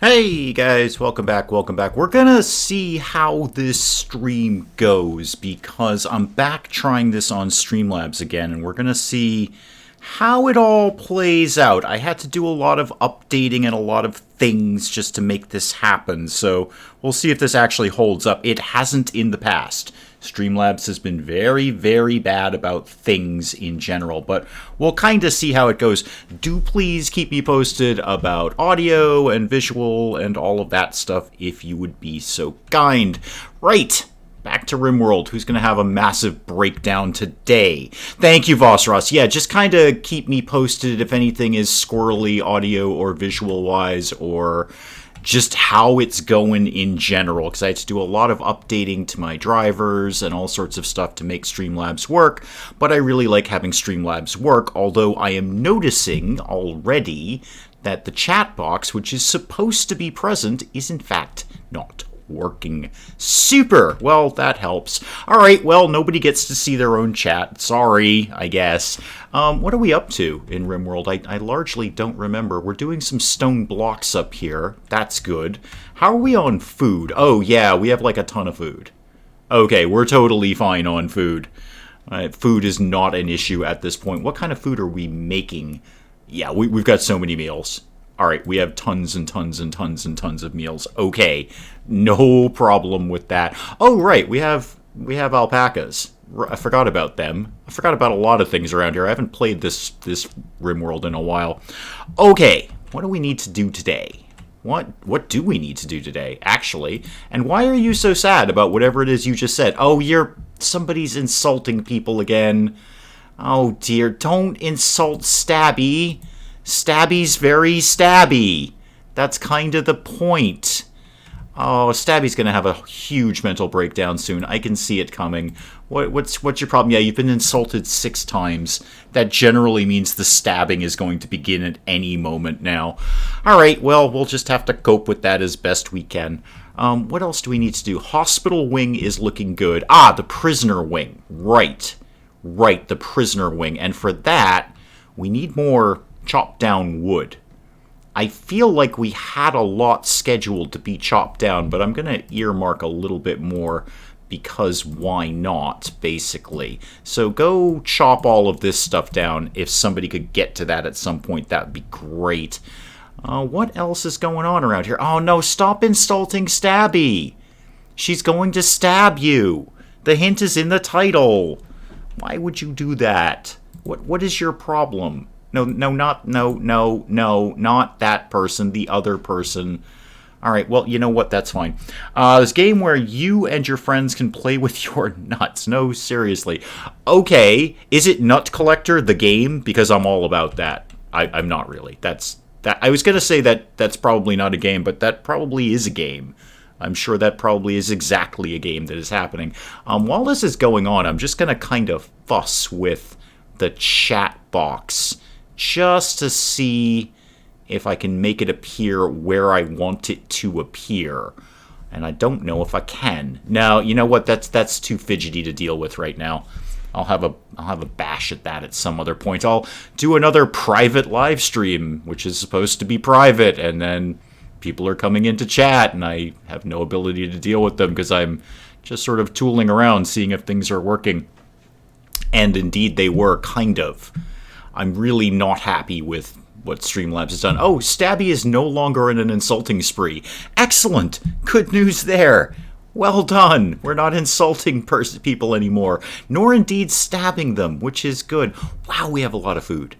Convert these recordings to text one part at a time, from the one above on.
Hey guys, welcome back, welcome back. We're gonna see how this stream goes because I'm back trying this on Streamlabs again and we're gonna see how it all plays out. I had to do a lot of updating and a lot of things just to make this happen, so we'll see if this actually holds up. It hasn't in the past. Streamlabs has been very, very bad about things in general, but we'll kind of see how it goes. Do please keep me posted about audio and visual and all of that stuff if you would be so kind. Right, back to RimWorld, who's going to have a massive breakdown today. Thank you, Vosros. Yeah, just kind of keep me posted if anything is squirrely audio or visual-wise, or just how it's going in general, because I had to do a lot of updating to my drivers and all sorts of stuff to make Streamlabs work, but I really like having Streamlabs work, although I am noticing already that the chat box, which is supposed to be present, is in fact not working. Super! Well, that helps. Alright, well, nobody gets to see their own chat. Sorry, I guess. What are we up to in RimWorld? I largely don't remember. We're doing some stone blocks up here. That's good. How are we on food? Oh, yeah, we have like a ton of food. Okay, we're totally fine on food. Food is not an issue at this point. What kind of food are we making? Yeah, we've got so many meals. Alright, we have tons and tons and tons and tons of meals. Okay, no problem with that. Oh, right, we have alpacas. I forgot about them. I forgot about a lot of things around here. I haven't played this RimWorld in a while. Okay, what do we need to do today? What do we need to do today, actually? And why are you so sad about whatever it is you just said? Oh, somebody's insulting people again. Oh, dear, don't insult Stabby. Stabby's very stabby. That's kind of the point. Oh, Stabby's going to have a huge mental breakdown soon. I can see it coming. What's your problem? Yeah, you've been insulted 6 times. That generally means the stabbing is going to begin at any moment now. Alright, well, we'll just have to cope with that as best we can. What else do we need to do? Hospital wing is looking good. Ah, the prisoner wing. Right, the prisoner wing. And for that, we need more chopped down wood. I feel like we had a lot scheduled to be chopped down, but I'm going to earmark a little bit more because why not, basically. So go chop all of this stuff down. If somebody could get to that at some point, that would be great. What else is going on around here? Oh no, stop insulting Stabby. She's going to stab you. The hint is in the title. Why would you do that? What is your problem? No, not that person, the other person. Alright, well, you know what, that's fine. This game where you and your friends can play with your nuts. No, seriously. Okay, is it Nut Collector, the game? Because I'm all about that. I'm not really. I was going to say that's probably not a game, but that probably is a game. I'm sure that probably is exactly a game that is happening. While this is going on, I'm just going to kind of fuss with the chat box, just to see if I can make it appear where I want it to appear. And I don't know if I can. Now, you know what? That's too fidgety to deal with right now. I'll have a bash at that at some other point. I'll do another private live stream, which is supposed to be private, and then people are coming into chat, and I have no ability to deal with them because I'm just sort of tooling around, seeing if things are working. And indeed, they were, kind of. I'm really not happy with what Streamlabs has done. Oh, Stabby is no longer in an insulting spree. Excellent! Good news there! Well done! We're not insulting people anymore, nor indeed stabbing them, which is good. Wow, we have a lot of food.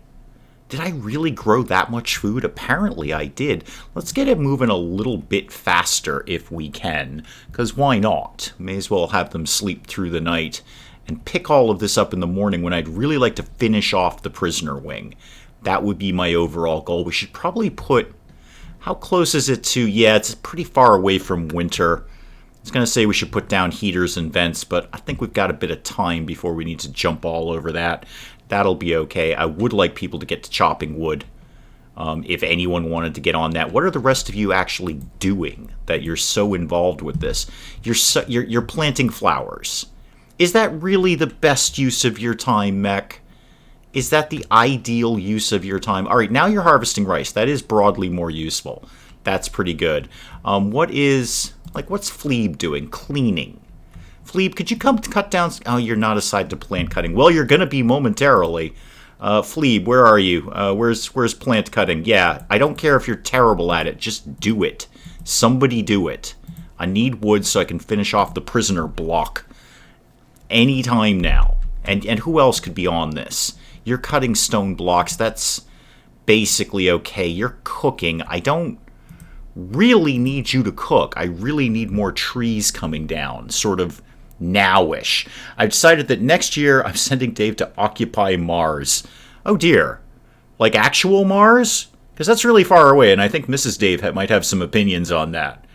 Did I really grow that much food? Apparently I did. Let's get it moving a little bit faster if we can, because why not? May as well have them sleep through the night and pick all of this up in the morning when I'd really like to finish off the prisoner wing. That would be my overall goal. We should probably put... How close is it to... Yeah, it's pretty far away from winter. I was going to say we should put down heaters and vents, but I think we've got a bit of time before we need to jump all over that. That'll be okay. I would like people to get to chopping wood. If anyone wanted to get on that. What are the rest of you actually doing that you're so involved with this? You're planting flowers. Is that really the best use of your time, Mech? Is that the ideal use of your time? All right, now you're harvesting rice. That is broadly more useful. That's pretty good. What's Fleeb doing? Cleaning. Fleeb, could you come cut down? Oh, you're not assigned to plant cutting. Well, you're going to be momentarily. Fleeb, where are you? Where's plant cutting? Yeah, I don't care if you're terrible at it. Just do it. Somebody do it. I need wood so I can finish off the prisoner block anytime now. And who else could be on this? You're cutting stone blocks. That's basically okay. You're cooking. I don't really need you to cook. I really need more trees coming down, sort of nowish. I've decided that next year I'm sending Dave to occupy Mars. Oh dear. Like actual Mars? Because that's really far away, and I think Mrs. Dave might have some opinions on that.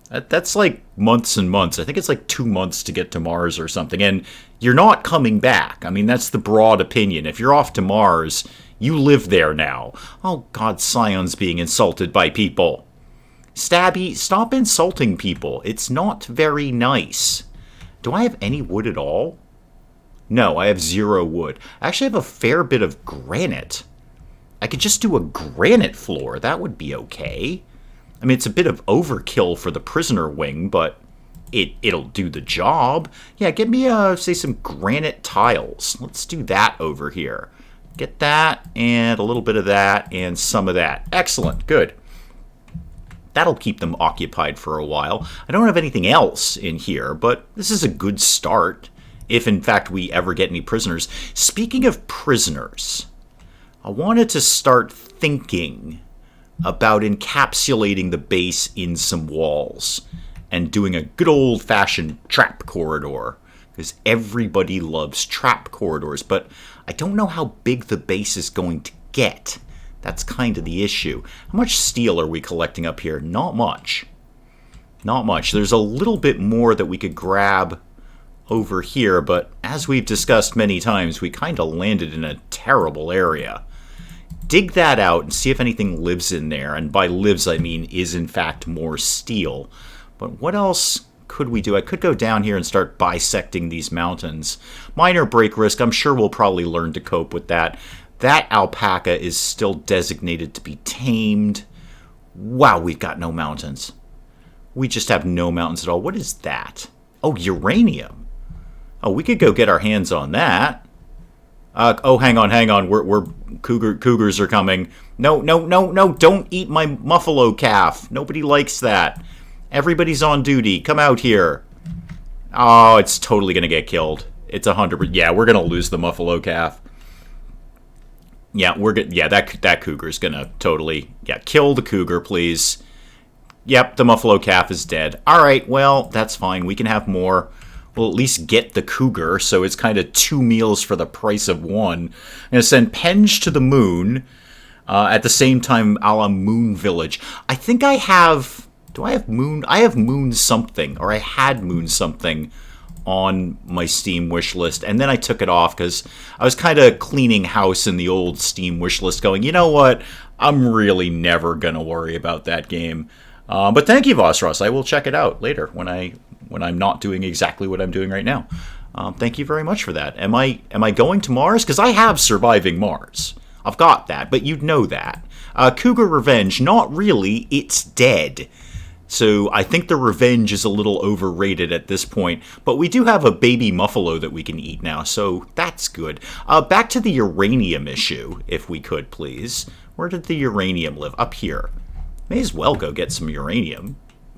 That's like months and months. I think it's like 2 months to get to Mars or something. And you're not coming back. I mean, that's the broad opinion. If you're off to Mars, you live there now. Oh, God, Scion's being insulted by people. Stabby, stop insulting people. It's not very nice. Do I have any wood at all? No, I have 0 wood. I actually have a fair bit of granite. I could just do a granite floor. That would be okay. I mean, it's a bit of overkill for the prisoner wing, but it'll do the job. Yeah, give me, say, some granite tiles. Let's do that over here. Get that, and a little bit of that, and some of that. Excellent, good. That'll keep them occupied for a while. I don't have anything else in here, but this is a good start, if in fact we ever get any prisoners. Speaking of prisoners, I wanted to start thinking about encapsulating the base in some walls and doing a good old-fashioned trap corridor, because everybody loves trap corridors, but I don't know how big the base is going to get. That's kind of the issue. How much steel are we collecting up here? Not much. Not much. There's a little bit more that we could grab over here, but as we've discussed many times, we kind of landed in a terrible area. Dig that out and see if anything lives in there. And by lives, I mean is in fact more steel. But what else could we do? I could go down here and start bisecting these mountains. Minor break risk. I'm sure we'll probably learn to cope with that. That alpaca is still designated to be tamed. Wow, we've got no mountains. We just have no mountains at all. What is that? Oh, uranium. Oh, we could go get our hands on that. Oh, hang on. We're cougars are coming. No, don't eat my muffalo calf. Nobody likes that. Everybody's on duty. Come out here. Oh, it's totally going to get killed. It's 100%. Yeah, we're going to lose the muffalo calf. Yeah, that cougar's going to totally... Yeah, kill the cougar, please. Yep, the muffalo calf is dead. All right, well, that's fine. We can have more. We'll at least get the cougar, so it's kind of 2 meals for the price of 1. I'm going to send Penge to the moon at the same time a la Moon Village. I think I have... Do I have Moon? I have Moon something, or I had Moon something on my Steam wish list, and then I took it off because I was kind of cleaning house in the old Steam wish list going, you know what? I'm really never going to worry about that game. But thank you, Vosros. I will check it out later when I'm not doing exactly what I'm doing right now. Thank you very much for that. Am I going to Mars? Because I have Surviving Mars. I've got that, but you'd know that. Cougar Revenge, not really. It's dead. So I think the Revenge is a little overrated at this point. But we do have a baby muffalo that we can eat now, so that's good. Back to the uranium issue, if we could, please. Where did the uranium live? Up here. May as well go get some uranium.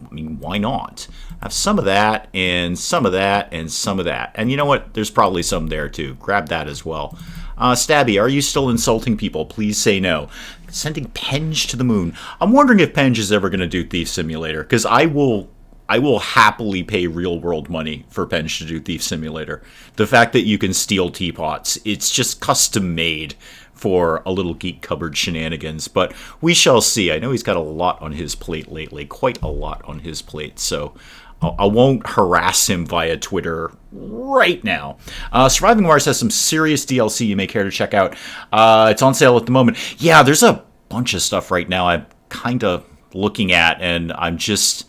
I mean, why not? Have some of that, and some of that, and some of that. And you know what? There's probably some there, too. Grab that as well. Stabby, are you still insulting people? Please say no. Sending Penge to the moon. I'm wondering if Penge is ever going to do Thief Simulator, because I will happily pay real-world money for Penge to do Thief Simulator. The fact that you can steal teapots, it's just custom-made for a little geek cupboard shenanigans, but we shall see. I know he's got a lot on his plate lately, quite a lot on his plate, so I won't harass him via Twitter right now. Surviving Mars has some serious DLC you may care to check out. It's on sale at the moment. Yeah, there's a bunch of stuff right now I'm kind of looking at, and I'm just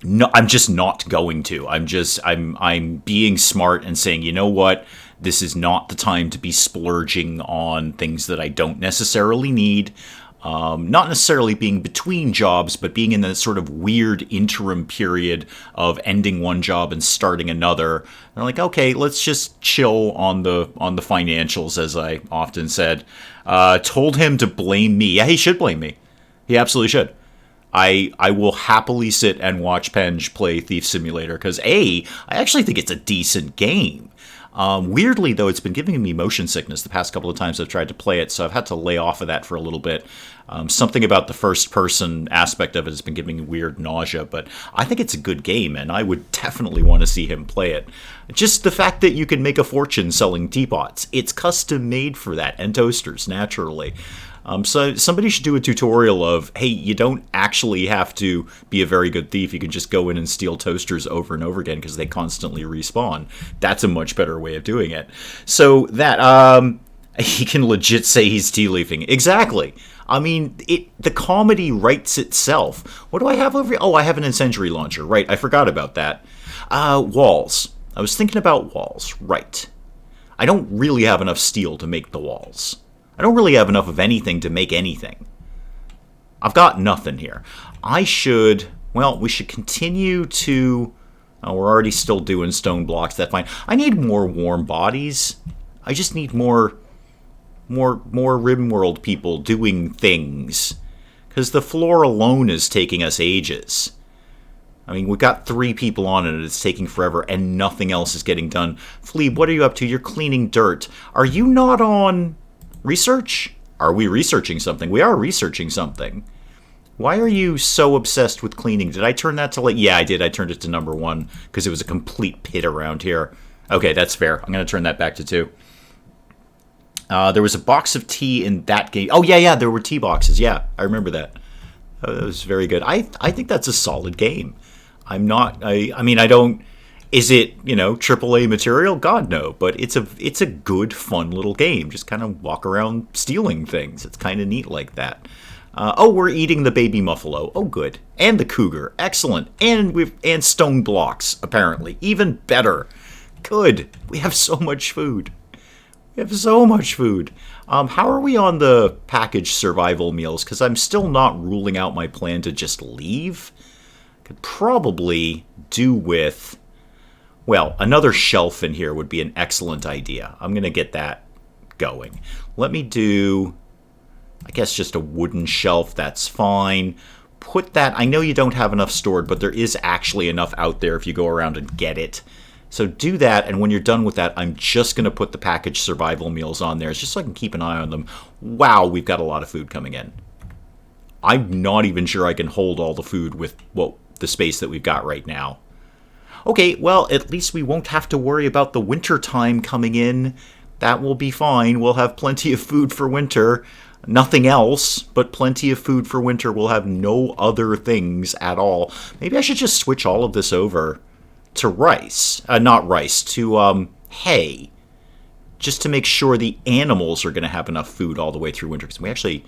not going to. I'm being smart and saying, you know what? This is not the time to be splurging on things that I don't necessarily need. Not necessarily being between jobs, but being in that sort of weird interim period of ending one job and starting another. And I'm like, okay, let's just chill on the financials, as I often said. Told him to blame me. Yeah, he should blame me. He absolutely should. I will happily sit and watch Penge play Thief Simulator because I actually think it's a decent game. Weirdly, though, it's been giving me motion sickness the past couple of times I've tried to play it, so I've had to lay off of that for a little bit. Something about the first-person aspect of it has been giving me weird nausea, but I think it's a good game, and I would definitely want to see him play it. Just the fact that you can make a fortune selling teapots. It's custom-made for that, and toasters, naturally. So somebody should do a tutorial of, hey, you don't actually have to be a very good thief. You can just go in and steal toasters over and over again because they constantly respawn. That's a much better way of doing it. So that, he can legit say he's tea leafing. Exactly. I mean, the comedy writes itself. What do I have over here? Oh, I have an incendiary launcher. Right, I forgot about that. Walls. I was thinking about walls. Right. I don't really have enough steel to make the walls. I don't really have enough of anything to make anything. I've got nothing here. We should continue to... Oh, we're already still doing stone blocks, that's fine. I need more warm bodies. I just need more RimWorld people doing things. Because the floor alone is taking us ages. I mean, we've got 3 people on it, and it's taking forever, and nothing else is getting done. Flea, what are you up to? You're cleaning dirt. Are you not on... research? Are we researching something? We are researching something. Why are you so obsessed with cleaning? Did I turn that to like... Yeah, I did. I turned it to number 1 because it was a complete pit around here. Okay, that's fair. I'm going to turn that back to 2. There was a box of tea in that game. Oh, yeah, there were tea boxes. Yeah, I remember that. That was very good. I think that's a solid game. I'm not... I mean, I don't... Is it, AAA material? God, no. But it's a good, fun little game. Just kind of walk around stealing things. It's kind of neat like that. We're eating the baby muffalo. Oh, good. And the cougar. Excellent. And stone blocks, apparently. Even better. Good. We have so much food. How are we on the packaged survival meals? Because I'm still not ruling out my plan to just leave. Could probably do with... Well, another shelf in here would be an excellent idea. I'm going to get that going. Let me do, I guess, just a wooden shelf. That's fine. Put that, I know you don't have enough stored, but there is actually enough out there if you go around and get it. So do that, and when you're done with that, I'm just going to put the packaged survival meals on there, just so I can keep an eye on them. Wow, we've got a lot of food coming in. I'm not even sure I can hold all the food with the space that we've got right now. Okay, well, at least we won't have to worry about the winter time coming in. That will be fine. We'll have plenty of food for winter. Nothing else, but plenty of food for winter. We'll have no other things at all. Maybe I should just switch all of this over to rice. Not rice, to hay. Just to make sure the animals are going to have enough food all the way through winter. Because we actually,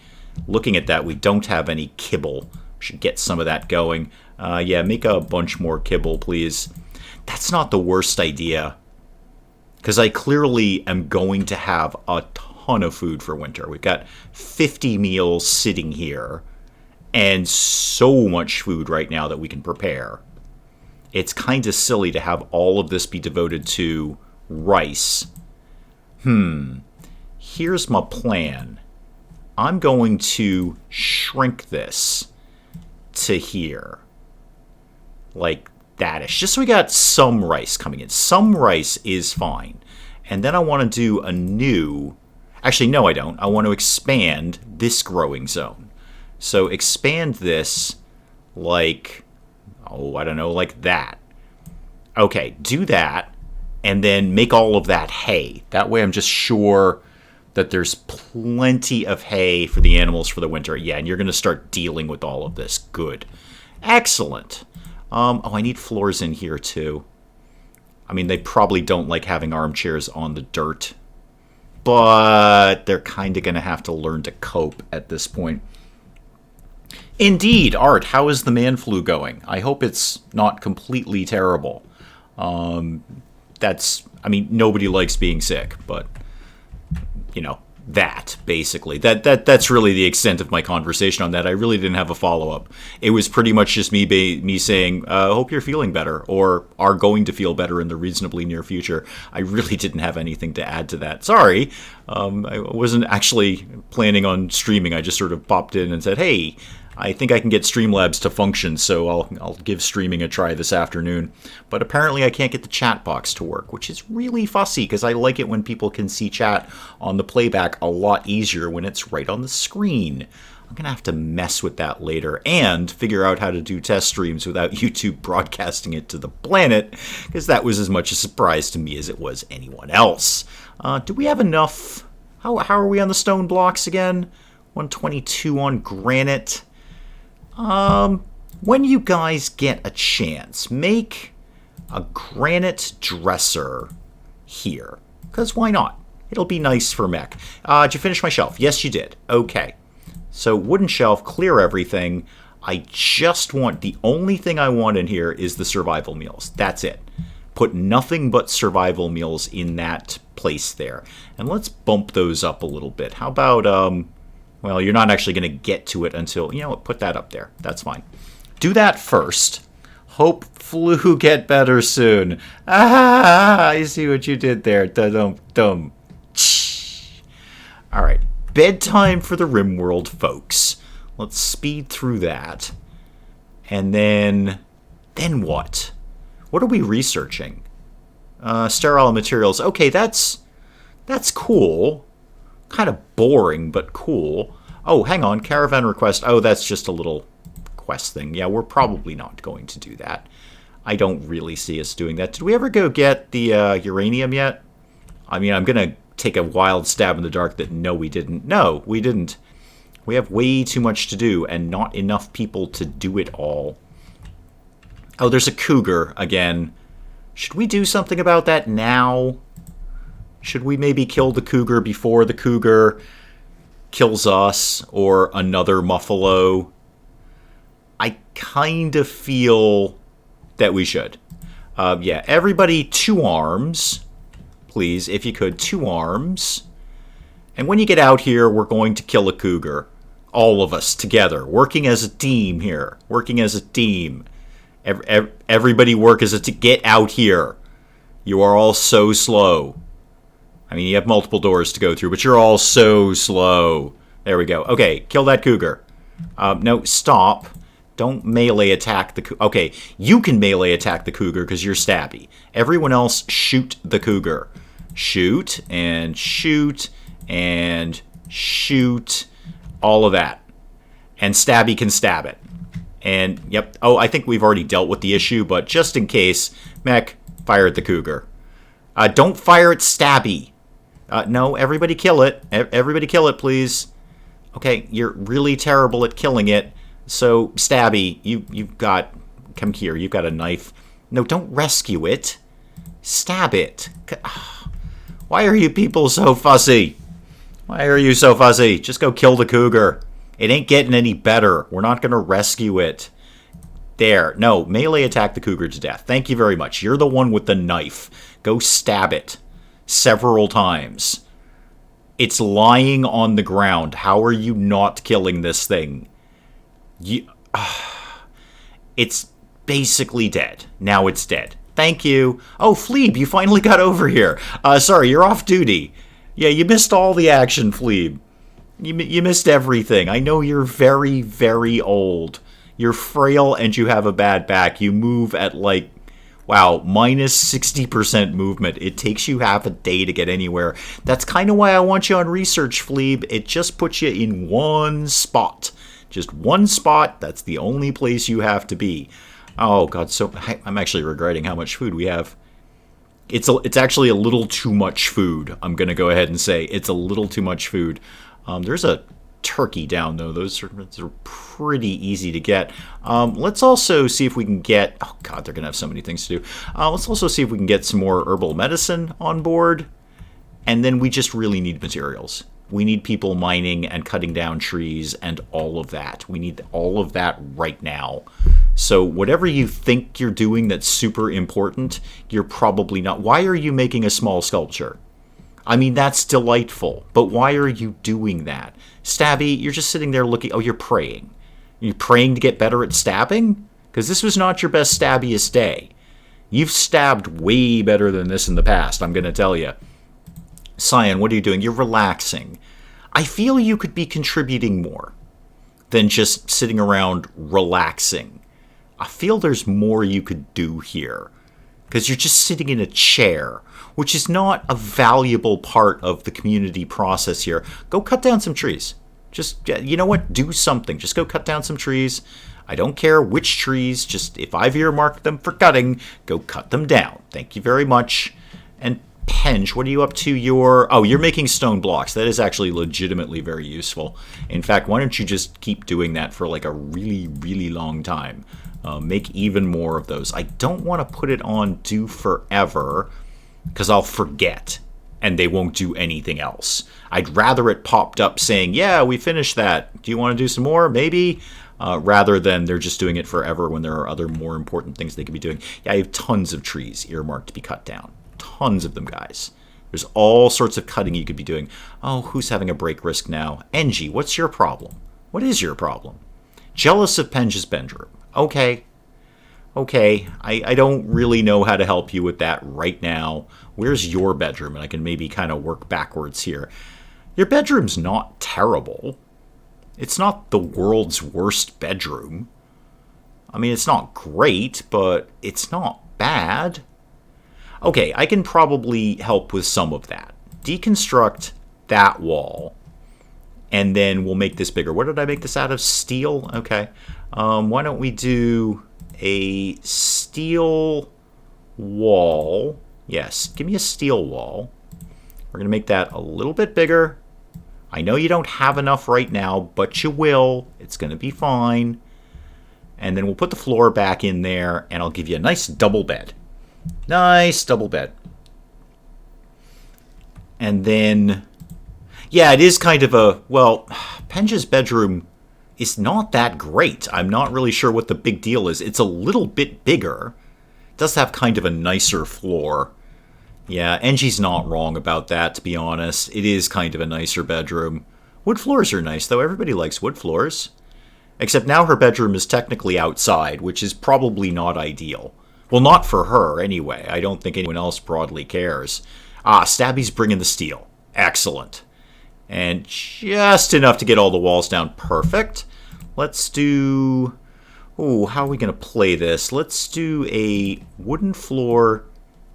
looking at that, we don't have any kibble. Should get some of that going. Yeah, make a bunch more kibble, please. That's not the worst idea. Because I clearly am going to have a ton of food for winter. We've got 50 meals sitting here. And so much food right now that we can prepare. It's kind of silly to have all of this be devoted to rice. Here's my plan. I'm going to shrink this to here. Like that-ish. Just so we got some rice coming in. Some rice is fine. And then I want to do a new... Actually, no, I don't. I want to expand this growing zone. So expand this like... Oh, I don't know, like that. Okay, do that. And then make all of that hay. That way I'm just sure that there's plenty of hay for the animals for the winter. Yeah, and you're going to start dealing with all of this. Good. Excellent. I need floors in here, too. I mean, they probably don't like having armchairs on the dirt. But they're kind of going to have to learn to cope at this point. Indeed, Art, how is the man flu going? I hope it's not completely terrible. I mean, nobody likes being sick, but, that, basically. That's really the extent of my conversation on that. I really didn't have a follow-up. It was pretty much just me saying, hope you're feeling better, or are going to feel better in the reasonably near future. I really didn't have anything to add to that. Sorry. I wasn't actually planning on streaming. I just sort of popped in and said, hey, I think I can get Streamlabs to function, so I'll give streaming a try this afternoon. But apparently I can't get the chat box to work, which is really fussy, because I like it when people can see chat on the playback a lot easier when it's right on the screen. I'm going to have to mess with that later and figure out how to do test streams without YouTube broadcasting it to the planet, because that was as much a surprise to me as it was anyone else. Do we have enough? How are we on the stone blocks again? 122 on granite. When you guys get a chance, make a granite dresser here. Because why not? It'll be nice for mech. Did you finish my shelf? Yes, you did. Okay. So wooden shelf, clear everything. I just want, the only thing I want in here is the survival meals. That's it. Put nothing but survival meals in that place there. And let's bump those up a little bit. How about, well, you're not actually going to get to it until, you know what, put that up there. That's fine. Do that first. Hope flu get better soon. Ah, I see what you did there. Dum. All right. Bedtime for the RimWorld, folks. Let's speed through that. And then what? What are we researching? Sterile materials. Okay, that's cool. Kind of boring, but cool. Oh, hang on. Caravan request. Oh, that's just a little quest thing. Yeah, we're probably not going to do that. I don't really see us doing that. Did we ever go get the uranium yet? I mean, I'm going to take a wild stab in the dark that no, we didn't. No, we didn't. We have way too much to do and not enough people to do it all. Oh, there's a cougar again. Should we do something about that now? Should we maybe kill the cougar before the cougar kills us or another muffalo? I kind of feel that we should. Yeah, everybody 2 arms. Please, if you could, 2 arms. And when you get out here, we're going to kill a cougar. All of us together, working as a team here. Working as a team. Everybody work as a team. Get out here. You are all so slow. I mean, you have multiple doors to go through, but you're all so slow. There we go. Okay, kill that cougar. No, stop. Don't melee attack the cougar. Okay, you can melee attack the cougar because you're stabby. Everyone else, shoot the cougar. Shoot, and shoot, and shoot. All of that. And stabby can stab it. And, yep. Oh, I think we've already dealt with the issue, but just in case, mech, fire at the cougar. Don't fire at stabby. No, everybody kill it. Everybody kill it, please. Okay, you're really terrible at killing it. So, stabby, you've got... Come here, you've got a knife. No, don't rescue it. Stab it. Why are you people so fussy? Why are you so fussy? Just go kill the cougar. It ain't getting any better. We're not going to rescue it. There. No, melee attack the cougar to death. Thank you very much. You're the one with the knife. Go stab it. Several times. It's lying on the ground. How are you not killing this thing? It's basically dead. Now it's dead. Thank you. Oh, Fleeb, you finally got over here. Sorry, you're off duty. Yeah, you missed all the action, Fleeb. You missed everything. I know you're very, very old. You're frail and you have a bad back. You move at like, wow, minus 60% movement. It takes you half a day to get anywhere. That's kind of why I want you on research, Fleeb. It just puts you in one spot. Just one spot. That's the only place you have to be. Oh, God, so I'm actually regretting how much food we have. It's actually a little too much food, I'm going to go ahead and say. It's a little too much food. There's a turkey down, though. Those are pretty easy to get. Let's also see if we can get... Oh, God, they're going to have so many things to do. Let's also see if we can get some more herbal medicine on board. And then we just really need materials. We need people mining and cutting down trees and all of that. We need all of that right now. So whatever you think you're doing that's super important, you're probably not. Why are you making a small sculpture? I mean, that's delightful. But why are you doing that? Stabby, you're just sitting there looking... Oh, you're praying. You're praying to get better at stabbing? Because this was not your best stabbiest day. You've stabbed way better than this in the past, I'm going to tell you. Cyan, what are you doing? You're relaxing. I feel you could be contributing more than just sitting around relaxing. I feel there's more you could do here. Because you're just sitting in a chair, which is not a valuable part of the community process here. Go cut down some trees. Just, you know what? Do something. Just go cut down some trees. I don't care which trees. Just, if I've earmarked them for cutting, go cut them down. Thank you very much. And Penge, what are you up to? You're making stone blocks. That is actually legitimately very useful. In fact, why don't you just keep doing that for like a really, really long time? Make even more of those. I don't want to put it on do forever because I'll forget and they won't do anything else. I'd rather it popped up saying, yeah, we finished that. Do you want to do some more? Maybe. Rather than they're just doing it forever when there are other more important things they could be doing. Yeah, I have tons of trees earmarked to be cut down. Tons of them, guys. There's all sorts of cutting you could be doing. Oh, who's having a break risk now? Engie, what's your problem? What is your problem? Jealous of Penge's bedroom. Okay. I don't really know how to help you with that right now. Where's your bedroom? And I can maybe kind of work backwards here. Your bedroom's not terrible. It's not the world's worst bedroom. I mean, it's not great, but it's not bad. Okay, I can probably help with some of that. Deconstruct that wall, and then we'll make this bigger. What did I make this out of? Steel? Okay. Why don't we do a steel wall? Yes, give me a steel wall. We're going to make that a little bit bigger. I know you don't have enough right now, but you will. It's going to be fine. And then we'll put the floor back in there, and I'll give you a nice double bed. Nice double bed. And then, yeah, it is kind of a, well, Penge's bedroom is not that great. I'm not really sure what the big deal is. It's a little bit bigger. It does have kind of a nicer floor. Yeah, Engie's not wrong about that, to be honest. It is kind of a nicer bedroom. Wood floors are nice, though. Everybody likes wood floors. Except now her bedroom is technically outside, which is probably not ideal. Well, not for her, anyway. I don't think anyone else broadly cares. Stabby's bringing the steel. Excellent. And just enough to get all the walls down. Perfect. Let's do... Ooh, how are we going to play this? Let's do a wooden floor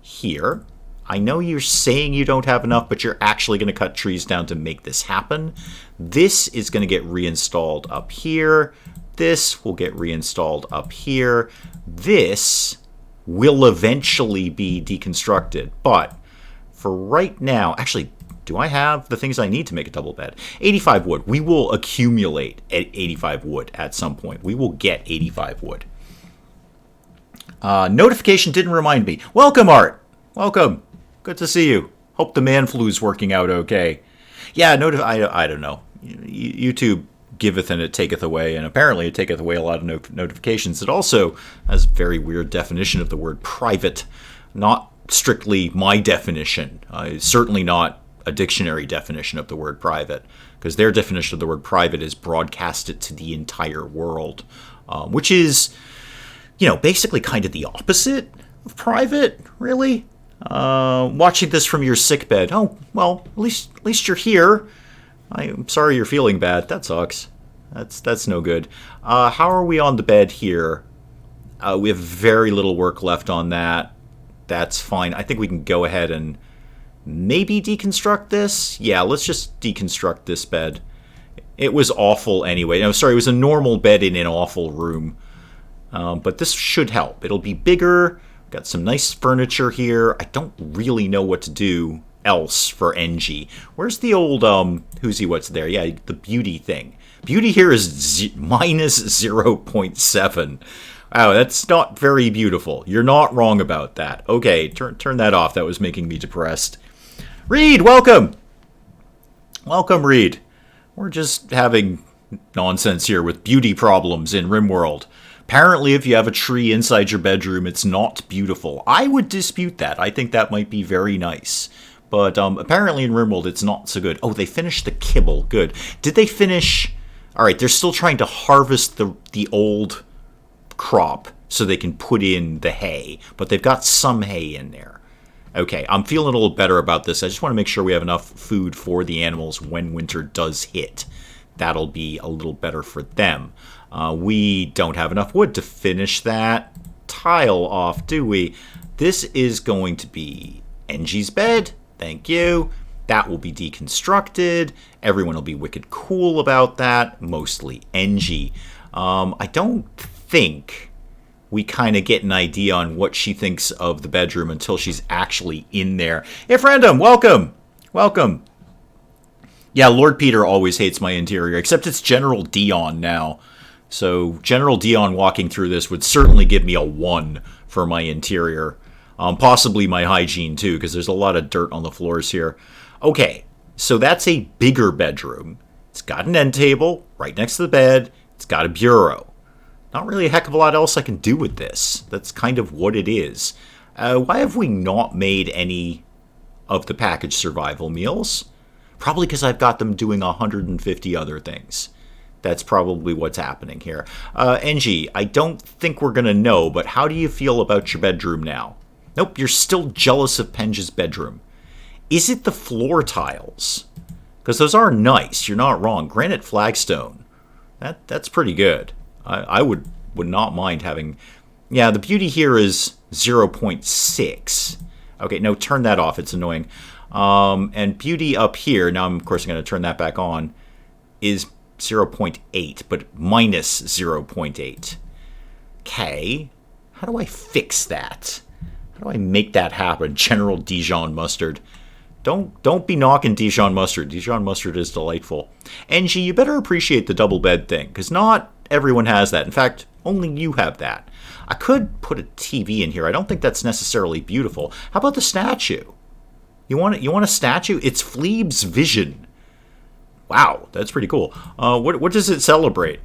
here. I know you're saying you don't have enough, but you're actually going to cut trees down to make this happen. This is going to get reinstalled up here. This will get reinstalled up here. This will eventually be deconstructed. But for right now, actually, do I have the things I need to make a double bed? 85 wood. We will accumulate at 85 wood at some point. We will get 85 wood. Notification didn't remind me. Welcome, Art. Welcome. Good to see you. Hope the man flu's working out okay. Yeah, I don't know. YouTube giveth and it taketh away, and apparently it taketh away a lot of notifications. It also has a very weird definition of the word private. Not strictly my definition. Certainly not a dictionary definition of the word private, because their definition of the word private is broadcast it to the entire world, which is, basically kind of the opposite of private, really. Watching this from your sickbed. Oh, well, at least you're here. I'm sorry you're feeling bad. That sucks. That's no good. How are we on the bed here? We have very little work left on that. That's fine. I think we can go ahead and maybe deconstruct this. Yeah, let's just deconstruct this bed. It was awful anyway. No, sorry, it was a normal bed in an awful room. But this should help. It'll be bigger. Got some nice furniture here. I don't really know what to do else for NG. Where's the old, who's he, what's there? Yeah, the beauty thing. Beauty here is minus 0.7. Wow, that's not very beautiful. You're not wrong about that. Okay, turn that off. That was making me depressed. Reed, welcome! Welcome, Reed. We're just having nonsense here with beauty problems in RimWorld. Apparently, if you have a tree inside your bedroom, it's not beautiful. I would dispute that. I think that might be very nice. But apparently in RimWorld it's not so good. Oh, they finished the kibble. Good. Did they finish... All right, they're still trying to harvest the old crop so they can put in the hay. But they've got some hay in there. Okay, I'm feeling a little better about this. I just want to make sure we have enough food for the animals when winter does hit. That'll be a little better for them. We don't have enough wood to finish that tile off, do we? This is going to be Engie's bed. Thank you. That will be deconstructed. Everyone will be wicked cool about that. Mostly Engie. I don't think we kind of get an idea on what she thinks of the bedroom until she's actually in there. If random, welcome. Welcome. Yeah, Lord Peter always hates my interior, except it's General Dion now. So General Dion walking through this would certainly give me a 1 for my interior. Possibly my hygiene, too, because there's a lot of dirt on the floors here. Okay, so that's a bigger bedroom. It's got an end table right next to the bed. It's got a bureau. Not really a heck of a lot else I can do with this. That's kind of what it is. Why have we not made any of the packaged survival meals? Probably because I've got them doing 150 other things. That's probably what's happening here. Engie, I don't think we're going to know, but how do you feel about your bedroom now? Nope, you're still jealous of Penja's bedroom. Is it the floor tiles? Because those are nice, you're not wrong. Granite flagstone. That's pretty good. I would not mind having... Yeah, the beauty here is 0.6. Okay, no, turn that off, it's annoying. And beauty up here, now of course I'm going to turn that back on, is 0.8, but minus 0.8. Okay, how do I fix that? How do I make that happen? General Dijon mustard. Don't be knocking Dijon mustard. Dijon mustard is delightful. Engie, you better appreciate the double bed thing, because not everyone has that. In fact, only you have that. I could put a TV in here. I don't think that's necessarily beautiful. How about the statue? You want a statue? It's Phleb's vision. Wow, that's pretty cool. What does it celebrate?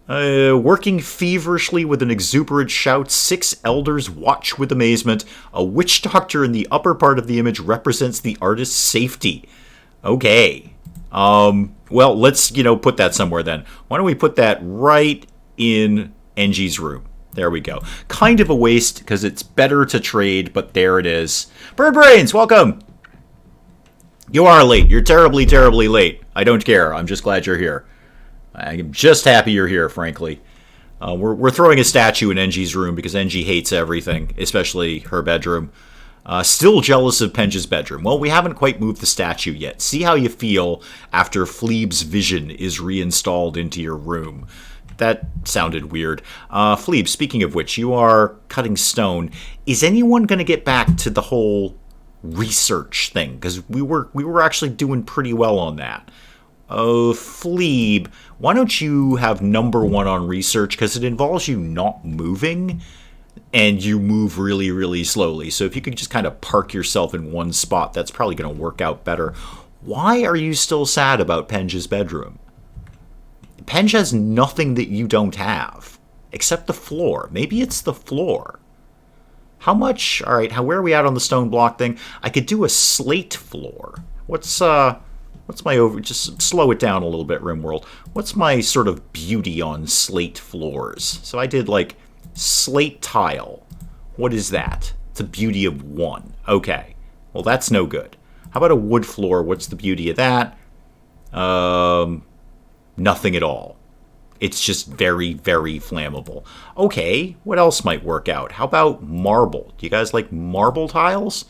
Working feverishly with an exuberant shout, 6 elders watch with amazement. A witch doctor in the upper part of the image represents the artist's safety. Okay. Well, let's, put that somewhere then. Why don't we put that right in Engie's room? There we go. Kind of a waste, because it's better to trade, but there it is. Bird Brains, welcome! You are late. You're terribly, terribly late. I don't care. I'm just glad you're here. I'm just happy you're here, frankly. We're throwing a statue in Engie's room because Engie hates everything, especially her bedroom. Still jealous of Penja's bedroom. Well, we haven't quite moved the statue yet. See how you feel after Phleb's vision is reinstalled into your room. That sounded weird. Phlebe, speaking of which, you are cutting stone. Is anyone going to get back to the whole research thing? Because we were actually doing pretty well on that. Oh, Phlebe, why don't you have number 1 on research? Because it involves you not moving, and you move really, really slowly. So if you could just kind of park yourself in one spot, that's probably going to work out better. Why are you still sad about Penja's bedroom? Penja has nothing that you don't have, except the floor. Maybe it's the floor. How much? All right, where are we at on the stone block thing? I could do a slate floor. What's my just slow it down a little bit, RimWorld. What's my sort of beauty on slate floors? So I did like slate tile. What is that? It's a beauty of 1. Okay. Well, that's no good. How about a wood floor? What's the beauty of that? Nothing at all. It's just very, very flammable. Okay, what else might work out? How about marble? Do you guys like marble tiles?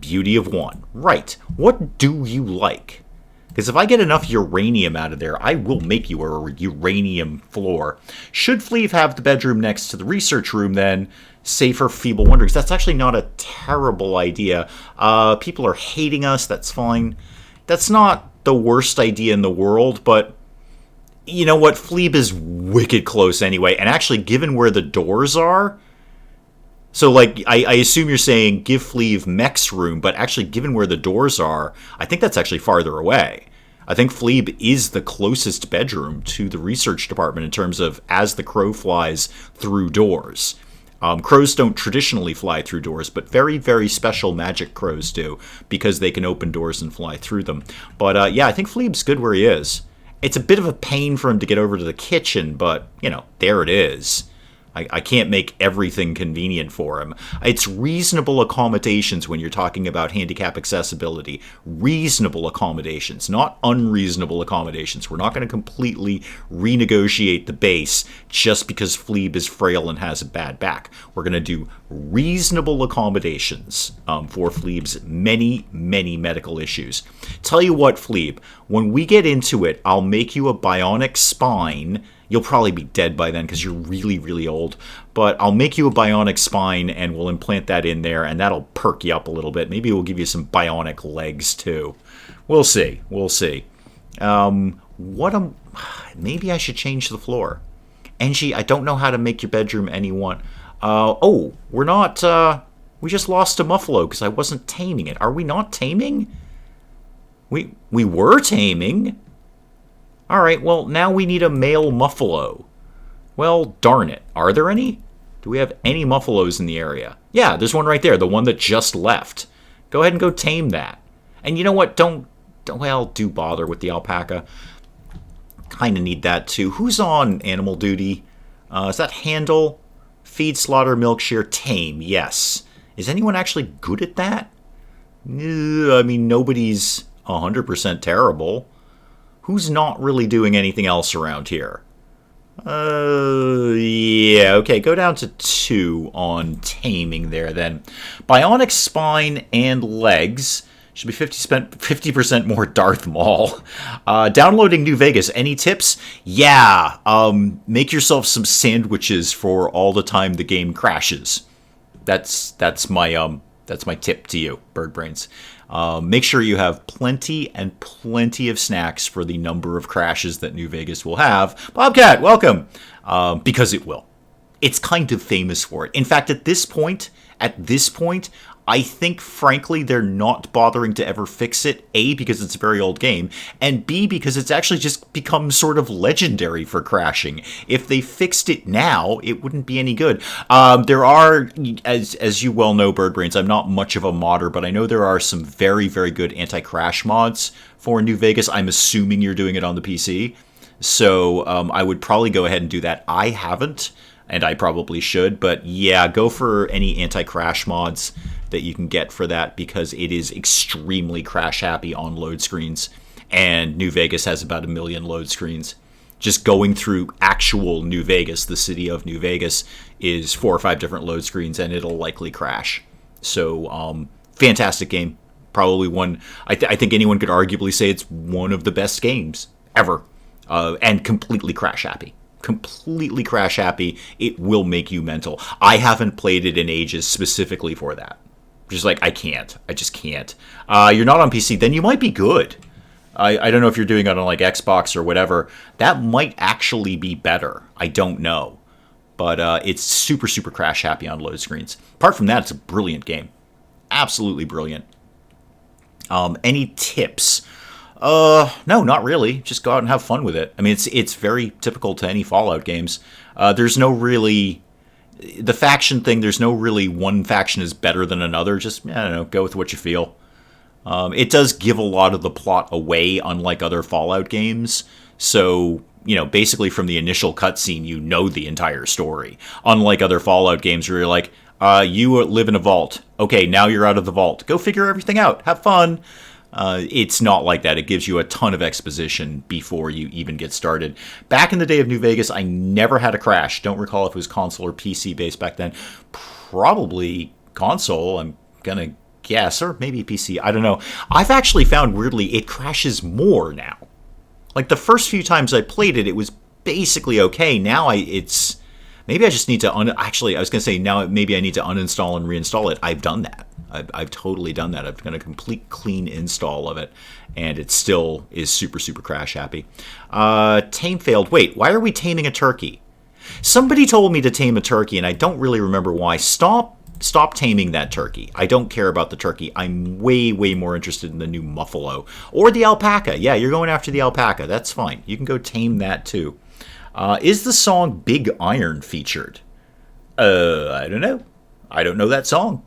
Beauty of 1. Right. What do you like? Because if I get enough uranium out of there, I will make you a uranium floor. Should Phlebe have the bedroom next to the research room, then, save her feeble wonderings? That's actually not a terrible idea. People are hating us. That's fine. That's not the worst idea in the world, but you know what? Phlebe is wicked close anyway. And actually, given where the doors are... So, like, I assume you're saying give Phlebe Mech's room, but actually, given where the doors are, I think that's actually farther away. I think Phlebe is the closest bedroom to the research department in terms of as the crow flies through doors. Crows don't traditionally fly through doors, but very, very special magic crows do, because they can open doors and fly through them. But yeah, I think Fleeb's good where he is. It's a bit of a pain for him to get over to the kitchen, but, there it is. I can't make everything convenient for him. It's reasonable accommodations when you're talking about handicap accessibility. Reasonable accommodations, not unreasonable accommodations. We're not going to completely renegotiate the base just because Fleeb is frail and has a bad back. We're going to do reasonable accommodations for Fleeb's many, many medical issues. Tell you what, Fleeb, when we get into it, I'll make you a bionic spine. You'll probably be dead by then because you're really, really old. But I'll make you a bionic spine and we'll implant that in there and that'll perk you up a little bit. Maybe we'll give you some bionic legs too. We'll see. We'll see. Maybe I should change the floor. Angie, I don't know how to make your bedroom any one. We're not... we just lost a muffalo because I wasn't taming it. Are we not taming? We were taming. Alright, well, now we need a male muffalo. Well, darn it. Are there any? Do we have any muffalos in the area? Yeah, there's one right there, the one that just left. Go ahead and go tame that. And you know what? Don't bother with the alpaca. Kind of need that too. Who's on animal duty? Is that handle? Feed, slaughter, milk, shear, tame. Yes. Is anyone actually good at that? I mean, nobody's 100% terrible. Who's not really doing anything else around here? Yeah, okay, go down to 2 on taming there then. Bionic spine and legs should be 50% more Darth Maul. Downloading New Vegas, any tips? Yeah, make yourself some sandwiches for all the time the game crashes. That's my tip to you, Bird Brains. Make sure you have plenty of snacks for the number of crashes that New Vegas will have. Bobcat, welcome! Because it will. It's kind of famous for it. In fact, at this point, I think, frankly, they're not bothering to ever fix it. A, because it's a very old game, and B, because it's actually just become sort of legendary for crashing. If they fixed it now, it wouldn't be any good. There are, as you well know, Bird Brains, I'm not much of a modder, but I know there are some very, very good anti-crash mods for New Vegas. I'm assuming you're doing it on the PC. So I would probably go ahead and do that. I haven't, and I probably should, but yeah, go for any anti-crash mods that you can get for that, because it is extremely crash happy on load screens, and New Vegas has about 1 million load screens. Just going through actual New Vegas, the city of New Vegas, is 4 or 5 different load screens, and it'll likely crash. So fantastic game, probably one. I think anyone could arguably say it's one of the best games ever, and completely crash happy. Completely crash happy. It will make you mental. I haven't played it in ages specifically for that. Just like, I just can't. You're not on PC, then you might be good. I don't know if you're doing it on like Xbox or whatever. That might actually be better. I don't know. But it's super, super crash happy on load screens. Apart from that, it's a brilliant game. Absolutely brilliant. Any tips? No, not really. Just go out and have fun with it. I mean, it's very typical to any Fallout games. There's no really... The faction thing, there's no really one faction is better than another. Just, I don't know, go with what you feel. It does give a lot of the plot away, unlike other Fallout games. So, basically from the initial cutscene, you know the entire story. Unlike other Fallout games where you're like, you live in a vault. Okay, now you're out of the vault. Go figure everything out. Have fun. It's not like that. It gives you a ton of exposition before you even get started. Back in the day of New Vegas, I never had a crash. Don't recall if it was console or PC based back then. Probably console, I'm gonna guess, or maybe PC. I don't know. I've actually found, weirdly, it crashes more now. Like, the first few times I played it, it was basically okay. Now it's... Maybe I just need to... Actually, I was going to say, now maybe I need to uninstall and reinstall it. I've done that. I've totally done that. I've done a complete clean install of it, and it still is super, super crash happy. Tame failed. Wait, why are we taming a turkey? Somebody told me to tame a turkey, and I don't really remember why. Stop taming that turkey. I don't care about the turkey. I'm way, way more interested in the new muffalo. Or the alpaca. Yeah, you're going after the alpaca. That's fine. You can go tame that, too. Is the song Big Iron featured? I don't know. I don't know that song.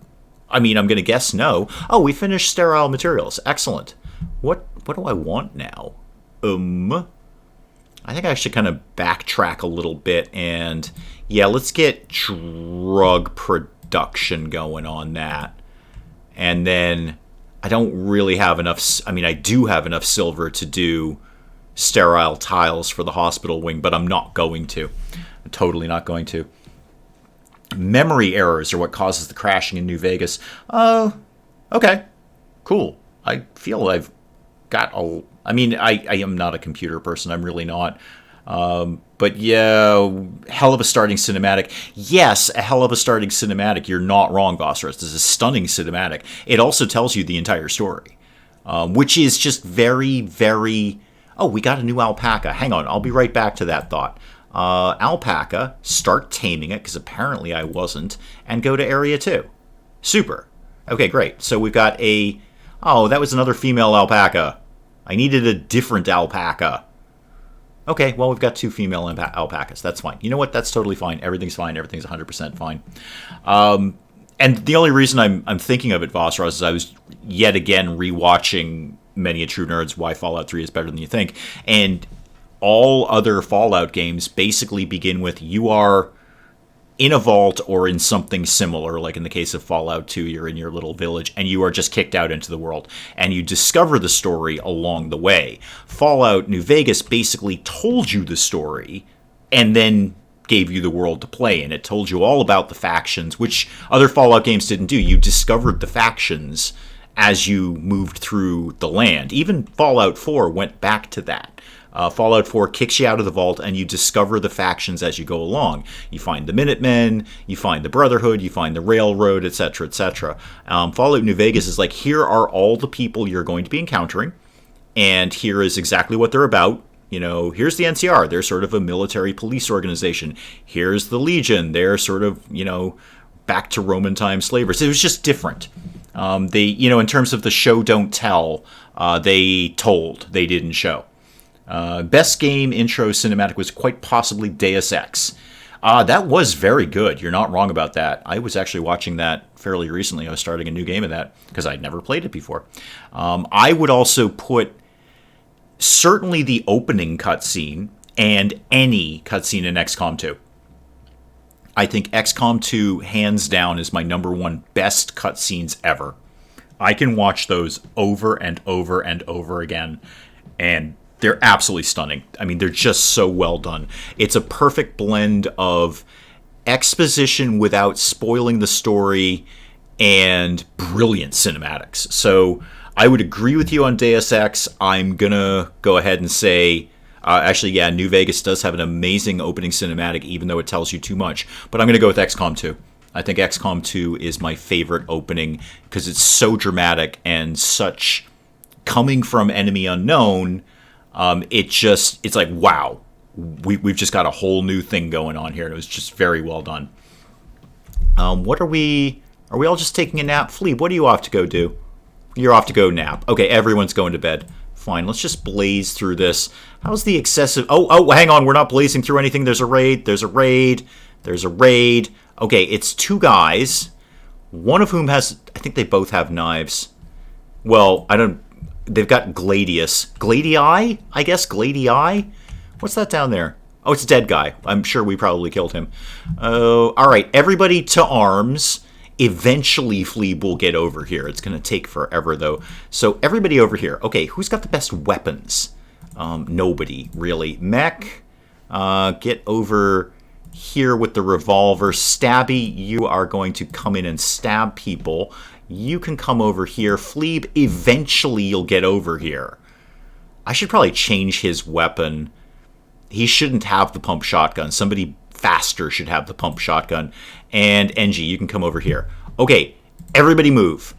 I mean, I'm going to guess no. Oh, we finished sterile materials. Excellent. What do I want now? I think I should kind of backtrack a little bit and yeah, let's get drug production going on that. And then I don't really have enough. I mean, I do have enough silver to do sterile tiles for the hospital wing, but I'm not going to. I'm totally not going to. Memory errors are what causes the crashing in New Vegas. Oh, okay. Cool. I feel I've got a... I mean, I am not a computer person. I'm really not. But yeah, hell of a starting cinematic. Yes, a hell of a starting cinematic. You're not wrong, Bossros. This is a stunning cinematic. It also tells you the entire story, which is just very, very... Oh, we got a new alpaca. Hang on, I'll be right back to that thought. Alpaca, start taming it, because apparently I wasn't, and go to Area 2. Super. Okay, great. So we've got a... Oh, that was another female alpaca. I needed a different alpaca. Okay, well, we've got two female alpacas. That's fine. You know what? That's totally fine. Everything's fine. Everything's 100% fine. And the only reason I'm thinking of it, Vossros, is I was yet again rewatching Many a True Nerd's Why Fallout 3 is Better Than You Think. And all other Fallout games basically begin with you are in a vault or in something similar, like in the case of Fallout 2, you're in your little village, and you are just kicked out into the world, and you discover the story along the way. Fallout New Vegas basically told you the story, and then gave you the world to play in. It told you all about the factions, which other Fallout games didn't do. You discovered the factions as you moved through the land. Even Fallout 4 went back to that. Fallout 4 kicks you out of the vault, and you discover the factions as you go along. You find the Minutemen, you find the Brotherhood, you find the Railroad, etc., etc. Fallout New Vegas is like, here are all the people you're going to be encountering, and here is exactly what they're about. You know, here's the NCR. They're sort of a military police organization. Here's the Legion. They're sort of, you know, back to Roman time slavers. It was just different. They, you know, in terms of the show don't tell, they told, they didn't show. Best game intro cinematic was quite possibly Deus Ex. That was very good. You're not wrong about that. I was actually watching that fairly recently. I was starting a new game of that because I'd never played it before. I would also put certainly the opening cutscene and any cutscene in XCOM 2. I think XCOM 2, hands down, is my number one best cutscenes ever. I can watch those over and over and over again, and they're absolutely stunning. I mean, they're just so well done. It's a perfect blend of exposition without spoiling the story and brilliant cinematics. So I would agree with you on Deus Ex. I'm going to go ahead and say, actually, yeah, New Vegas does have an amazing opening cinematic, even though it tells you too much. But I'm going to go with XCOM 2. I think XCOM 2 is my favorite opening because it's so dramatic and such coming from Enemy Unknown. It's like, wow, we've just got a whole new thing going on here. And it was just very well done. What are we all just taking a nap? Flea, what are you off to go do? You're off to go nap. Okay, everyone's going to bed. Fine, let's just blaze through this. How's the excessive... Oh, hang on, we're not blazing through anything. There's a raid. Okay, it's two guys, one of whom has... I think they both have knives. Well, I don't... They've got Gladius. Gladii? I guess Gladii? What's that down there? Oh, it's a dead guy. I'm sure we probably killed him. Oh, all right, everybody to arms. Eventually, Fleeb will get over here. It's going to take forever, though. So everybody over here. Okay, who's got the best weapons? Nobody, really. Mech, get over here with the revolver. Stabby, you are going to come in and stab people. You can come over here. Fleeb, eventually you'll get over here. I should probably change his weapon. He shouldn't have the pump shotgun. Somebody faster should have the pump shotgun. And NG, you can come over here. Okay, everybody move.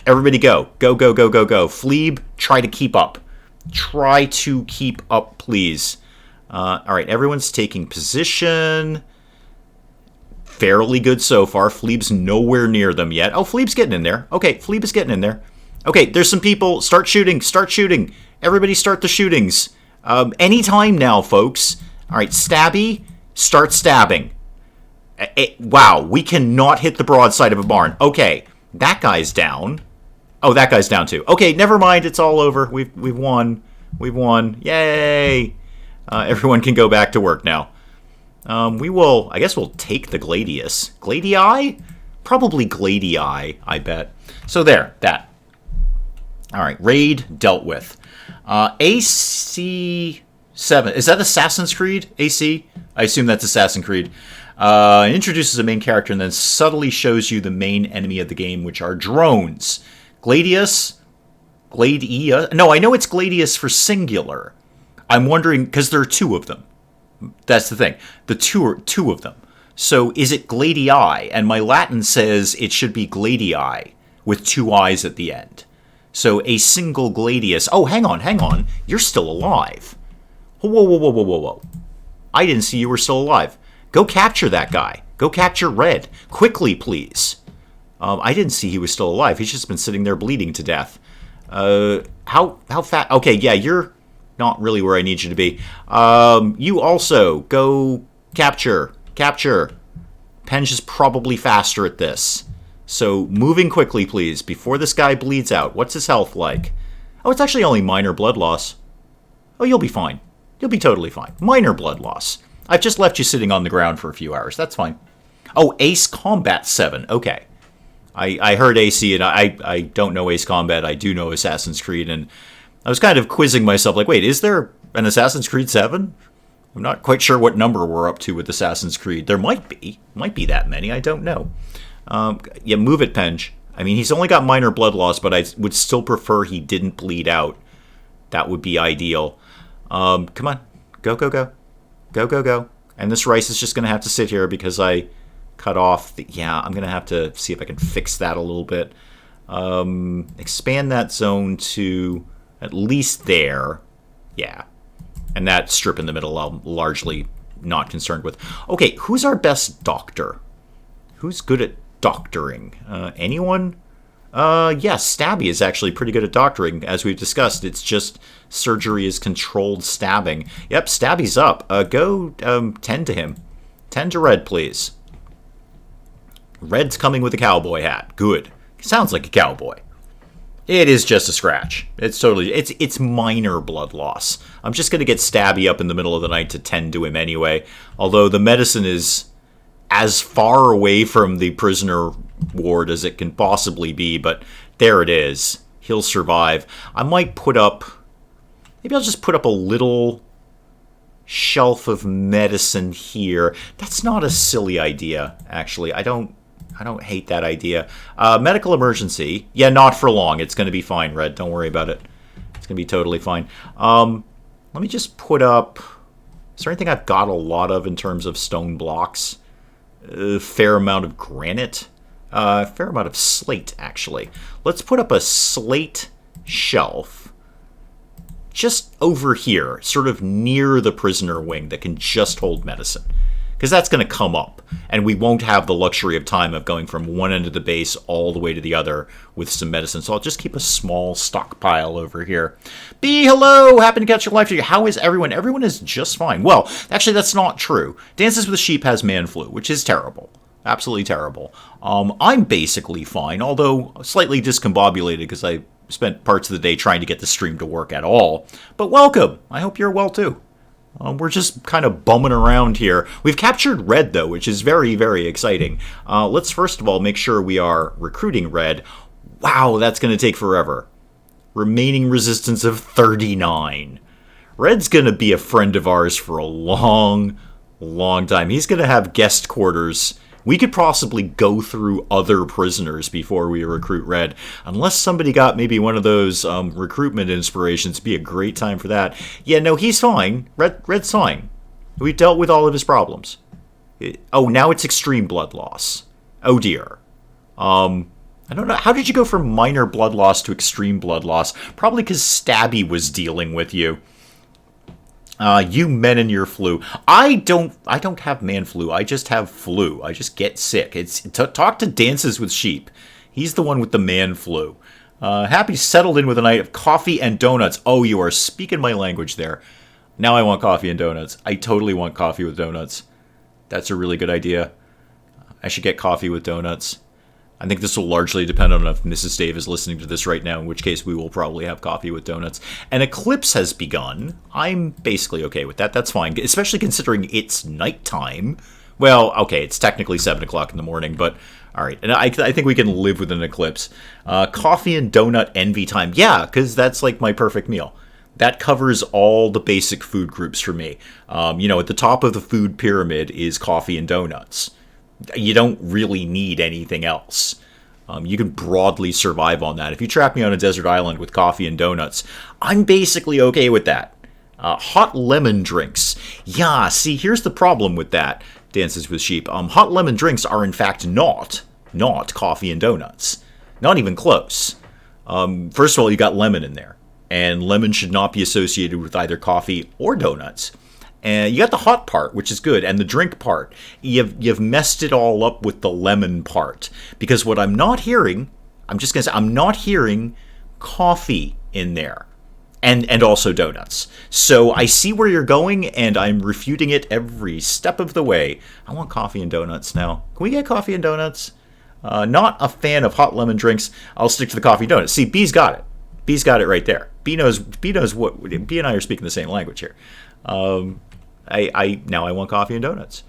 Everybody go. Go, go, go, go, go. Fleeb, try to keep up. Try to keep up, please. All right, everyone's taking position. Fairly good so far. Fleeb's nowhere near them yet. Oh, Fleeb's getting in there. Okay, Fleeb is getting in there. Okay, there's some people. Start shooting. Start shooting. Everybody start the shootings. Anytime now, folks. All right, Stabby, start stabbing. Wow, we cannot hit the broadside of a barn. Okay, that guy's down. Oh, that guy's down too. Okay, never mind. It's all over. We've won. We've won. Yay! Everyone can go back to work now. I guess we'll take the Gladius. Gladii? Probably Gladii, I bet. So there, that. Alright, raid dealt with. AC7. Is that Assassin's Creed? AC? I assume that's Assassin's Creed. Introduces a main character and then subtly shows you the main enemy of the game, which are drones. Gladius? Gladia? No, I know it's Gladius for singular. I'm wondering, because there are two of them. That's the thing. The two of them. So is it Gladii? And my Latin says it should be Gladii with two eyes at the end. So a single Gladius. Oh, hang on. You're still alive. Whoa. I didn't see you were still alive. Go capture that guy. Go capture Red. Quickly, please. I didn't see he was still alive. He's just been sitting there bleeding to death. How fast? Okay, yeah, you're not really where I need you to be. You also go capture. Penge is probably faster at this. So moving quickly, please, before this guy bleeds out. What's his health like? Oh, it's actually only minor blood loss. Oh, you'll be fine. You'll be totally fine. Minor blood loss. I've just left you sitting on the ground for a few hours. That's fine. Oh, Ace Combat 7. Okay. I heard AC, and I don't know Ace Combat. I do know Assassin's Creed, and I was kind of quizzing myself, like, wait, is there an Assassin's Creed 7? I'm not quite sure what number we're up to with Assassin's Creed. There might be. Might be that many. I don't know. Yeah, move it, Penge. I mean, he's only got minor blood loss, but I would still prefer he didn't bleed out. That would be ideal. Come on. Go. And this rice is just going to have to sit here because I cut off the... Yeah, I'm going to have to see if I can fix that a little bit. Expand that zone to at least there. Yeah. And that strip in the middle I'm largely not concerned with. Okay, who's our best doctor? Who's good at doctoring? Anyone? Yes, Stabby is actually pretty good at doctoring, as we've discussed. It's just surgery is controlled stabbing. Yep, Stabby's up. Go tend to him. Tend to Red, please. Red's coming with a cowboy hat. Good. Sounds like a cowboy. It is just a scratch. It's minor blood loss. I'm just going to get Stabby up in the middle of the night to tend to him anyway. Although the medicine is as far away from the prisoner ward as it can possibly be, but there it is. He'll survive. I might maybe I'll just put up a little shelf of medicine here. That's not a silly idea, actually. I don't hate that idea. Medical emergency. Yeah, not for long. It's going to be fine, Red. Don't worry about it. It's going to be totally fine. Let me just put up... Is there anything I've got a lot of in terms of stone blocks? Fair amount of granite. Fair amount of slate, actually. Let's put up a slate shelf just over here, sort of near the prisoner wing that can just hold medicine. Because that's going to come up, and we won't have the luxury of time of going from one end of the base all the way to the other with some medicine. So I'll just keep a small stockpile over here. B, hello! Happen to catch your life. How is everyone? Everyone is just fine. Well, actually, that's not true. Dances with Sheep has man flu, which is terrible. Absolutely terrible. I'm basically fine, although slightly discombobulated because I spent parts of the day trying to get the stream to work at all. But welcome! I hope you're well, too. We're just kind of bumming around here. We've captured Red, though, which is very, very exciting. Let's first of all make sure we are recruiting Red. Wow, that's going to take forever. Remaining resistance of 39. Red's going to be a friend of ours for a long, long time. He's going to have guest quarters. We could possibly go through other prisoners before we recruit Red. Unless somebody got maybe one of those recruitment inspirations. It'd be a great time for that. Yeah, no, he's fine. Red's fine. We've dealt with all of his problems. Now it's extreme blood loss. Oh, dear. I don't know. How did you go from minor blood loss to extreme blood loss? Probably because Stabby was dealing with you. You men and your flu. I don't have man flu. I just have flu. I just get sick. Talk to Dances with Sheep. He's the one with the man flu. Happy settled in with a night of coffee and donuts. Oh, you are speaking my language there. Now I want coffee and donuts. I totally want coffee with donuts. That's a really good idea. I should get coffee with donuts. I think this will largely depend on if Mrs. Dave is listening to this right now, in which case we will probably have coffee with donuts. An eclipse has begun. I'm basically okay with that. That's fine, especially considering it's nighttime. Well, okay, it's technically 7 o'clock in the morning, but all right. And I think we can live with an eclipse. Coffee and donut envy time. Yeah, because that's like my perfect meal. That covers all the basic food groups for me. At the top of the food pyramid is coffee and donuts. You don't really need anything else. You can broadly survive on that. If you trap me on a desert island with coffee and donuts, I'm basically okay with that. Hot lemon drinks. Yeah, see, here's the problem with that, Dances with Sheep. Hot lemon drinks are in fact not coffee and donuts. Not even close. First of all, you got lemon in there. And lemon should not be associated with either coffee or donuts. And you got the hot part, which is good, and the drink part. You've messed it all up with the lemon part. Because what I'm not hearing, I'm just going to say, I'm not hearing coffee in there. And also donuts. So I see where you're going, and I'm refuting it every step of the way. I want coffee and donuts now. Can we get coffee and donuts? Not a fan of hot lemon drinks. I'll stick to the coffee and donuts. See, B's got it. B's got it right there. B knows what. B and I are speaking the same language here. Now I want coffee and donuts.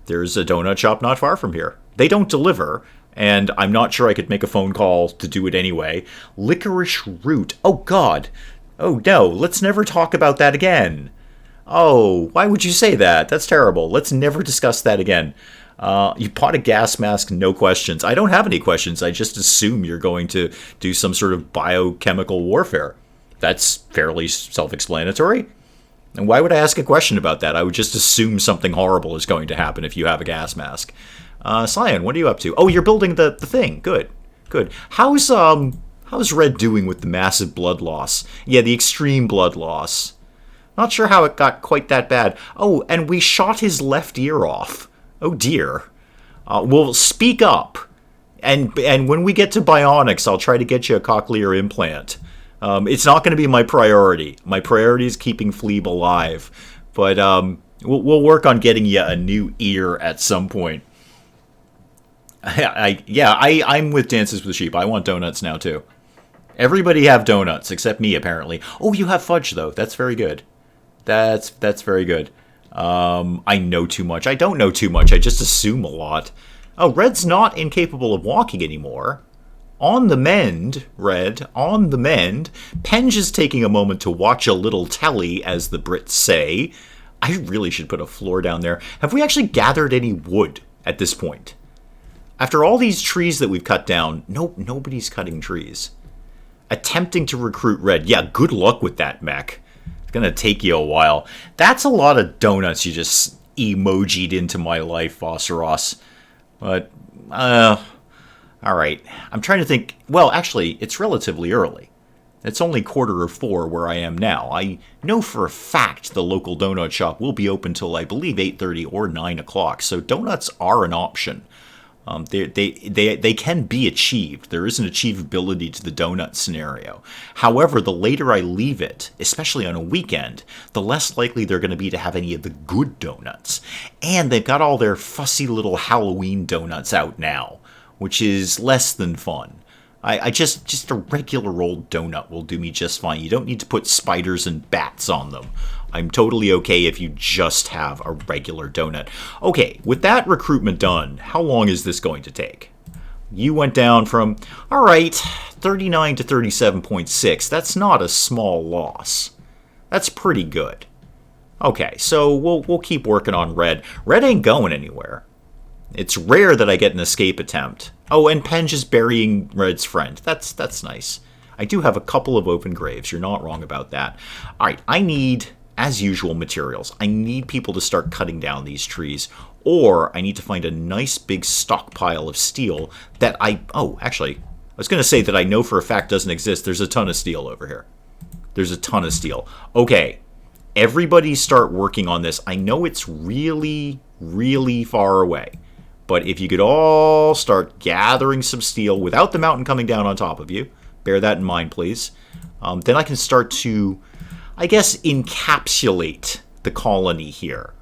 There's a donut shop not far from here. They don't deliver, and I'm not sure I could make a phone call to do it anyway. Licorice root. Oh, God. Oh, no. Let's never talk about that again. Oh, why would you say that? That's terrible. Let's never discuss that again. You bought a gas mask, no questions. I don't have any questions. I just assume you're going to do some sort of biochemical warfare. That's fairly self-explanatory. And why would I ask a question about that? I would just assume something horrible is going to happen if you have a gas mask. Cyan, what are you up to? Oh, you're building the thing. Good. How's Red doing with the massive blood loss? Yeah, the extreme blood loss. Not sure how it got quite that bad. Oh, and we shot his left ear off. Oh, dear. Well, speak up. And when we get to bionics, I'll try to get you a cochlear implant. It's not going to be my priority. My priority is keeping Fleeb alive. But we'll work on getting you a new ear at some point. I'm with Dances with Sheep. I want donuts now, too. Everybody have donuts, except me, apparently. Oh, you have fudge, though. That's very good. That's very good. I know too much. I don't know too much. I just assume a lot. Oh, Red's not incapable of walking anymore. On the mend, Red. On the mend. Penge is taking a moment to watch a little telly, as the Brits say. I really should put a floor down there. Have we actually gathered any wood at this point? After all these trees that we've cut down, nobody's cutting trees. Attempting to recruit Red. Yeah, good luck with that, mech. It's going to take you a while. That's a lot of donuts you just emojied into my life, Vosseros. But, alright. I'm trying to think. Well, actually, it's relatively early. It's only 3:45 where I am now. I know for a fact the local donut shop will be open till, I believe, 8:30 or 9 o'clock. So donuts are an option. They can be achieved. There is an achievability to the donut scenario. However, the later I leave it, especially on a weekend, the less likely they're going to be to have any of the good donuts. And they've got all their fussy little Halloween donuts out now, which is less than fun. I just a regular old donut will do me just fine. You don't need to put spiders and bats on them. I'm totally okay if you just have a regular donut. Okay, with that recruitment done, how long is this going to take? You went down from, all right, 39 to 37.6. That's not a small loss. That's pretty good. Okay, so we'll keep working on Red. Red ain't going anywhere. It's rare that I get an escape attempt. Oh, and Penge is burying Red's friend. That's nice. I do have a couple of open graves. You're not wrong about that. All right, I need, as usual, materials. I need people to start cutting down these trees, or I need to find a nice big stockpile of steel that actually, I was going to say that I know for a fact doesn't exist. There's a ton of steel over here. There's a ton of steel. Okay, everybody start working on this. I know it's really, really far away. But if you could all start gathering some steel without the mountain coming down on top of you, bear that in mind, please, then I can start to, I guess, encapsulate the colony here.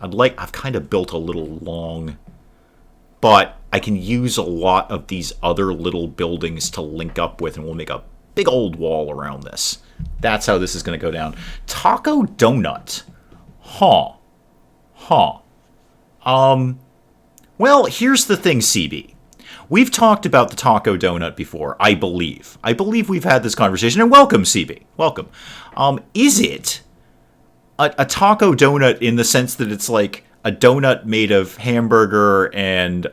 I've kind of built a little long but I can use a lot of these other little buildings to link up with, and we'll make a big old wall around this. That's how this is going to go down. Taco donut. Huh. Well, here's the thing, CB. We've talked about the taco donut before, I believe. I believe we've had this conversation, and welcome, CB. Welcome. Is it a taco donut in the sense that it's like a donut made of hamburger and,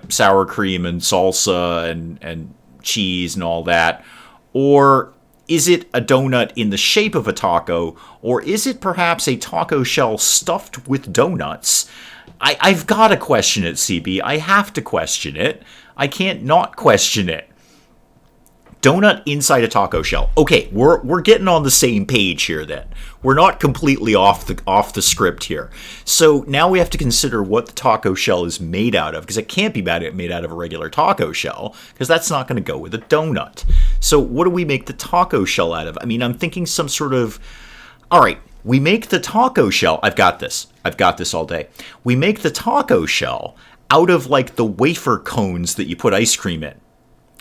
sour cream and salsa and cheese and all that? Or is it a donut in the shape of a taco? Or is it perhaps a taco shell stuffed with donuts? I've got to question it, CB. I have to question it. I can't not question it. Donut inside a taco shell. Okay, we're getting on the same page here then. We're not completely off the script here. So now we have to consider what the taco shell is made out of, because it can't be made out of a regular taco shell, because that's not going to go with a donut. So what do we make the taco shell out of? I mean, I'm thinking some sort of... All right, we make the taco shell... I've got this all day. We make the taco shell out of, like, the wafer cones that you put ice cream in.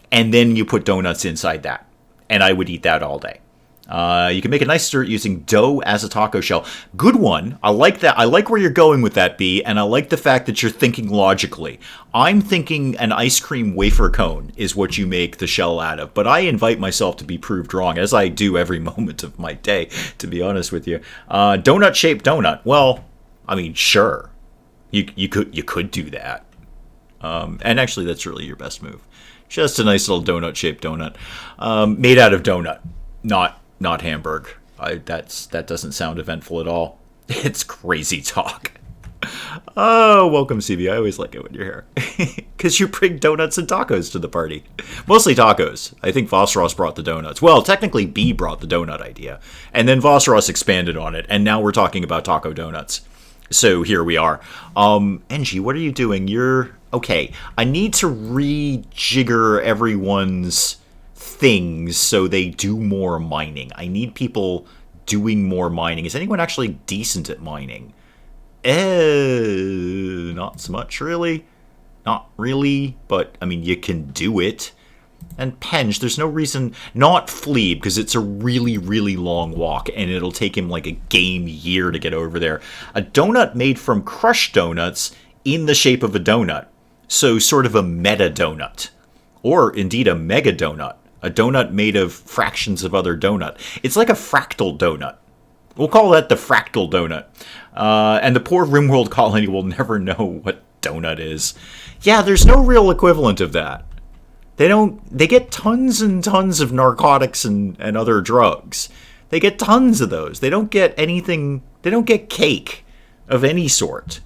And then you put donuts inside that. And I would eat that all day. You can make a nice dessert using dough as a taco shell. Good one. I like that. I like where you're going with that, B. And I like the fact that you're thinking logically. I'm thinking an ice cream wafer cone is what you make the shell out of. But I invite myself to be proved wrong, as I do every moment of my day, to be honest with you. Donut-shaped donut. Well, I mean, sure. You could do that. And actually, that's really your best move. Just a nice little donut-shaped donut, made out of donut, not Hamburg. That doesn't sound eventful at all. It's crazy talk. Oh, welcome, CB. I always like it when you're here, because you bring donuts and tacos to the party. Mostly tacos. I think Vosros brought the donuts. Well, technically, B brought the donut idea, and then Vosros expanded on it, and now we're talking about taco donuts. So here we are. Engie, what are you doing? Okay, I need to rejigger everyone's things so they do more mining. I need people doing more mining. Is anyone actually decent at mining? Not so much, really. Not really, but, I mean, you can do it. And Penge, there's no reason... Not Flea, because it's a really, really long walk, and it'll take him like a game year to get over there. A donut made from crushed donuts in the shape of a donut. So sort of a meta donut. Or indeed a mega donut. A donut made of fractions of other donut. It's like a fractal donut. We'll call that the fractal donut. And the poor RimWorld colony will never know what donut is. Yeah, there's no real equivalent of that. They get tons and tons of narcotics and other drugs. They get tons of those. They don't get anything, they don't get cake of any sort.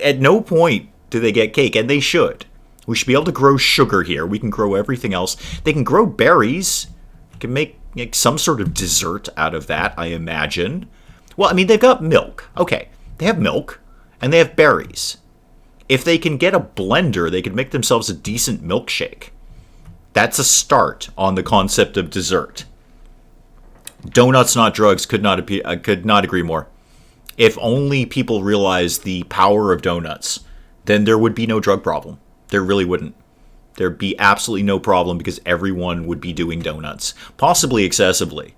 At no point do they get cake, and they should. We should be able to grow sugar here. We can grow everything else. They can grow berries. We can make some sort of dessert out of that, I imagine. Well, I mean, they've got milk. Okay, they have milk, and they have berries. If they can get a blender, they could make themselves a decent milkshake. That's a start on the concept of dessert. Donuts, not drugs, could not agree more. If only people realized the power of donuts, then there would be no drug problem. There really wouldn't. There'd be absolutely no problem because everyone would be doing donuts, possibly excessively.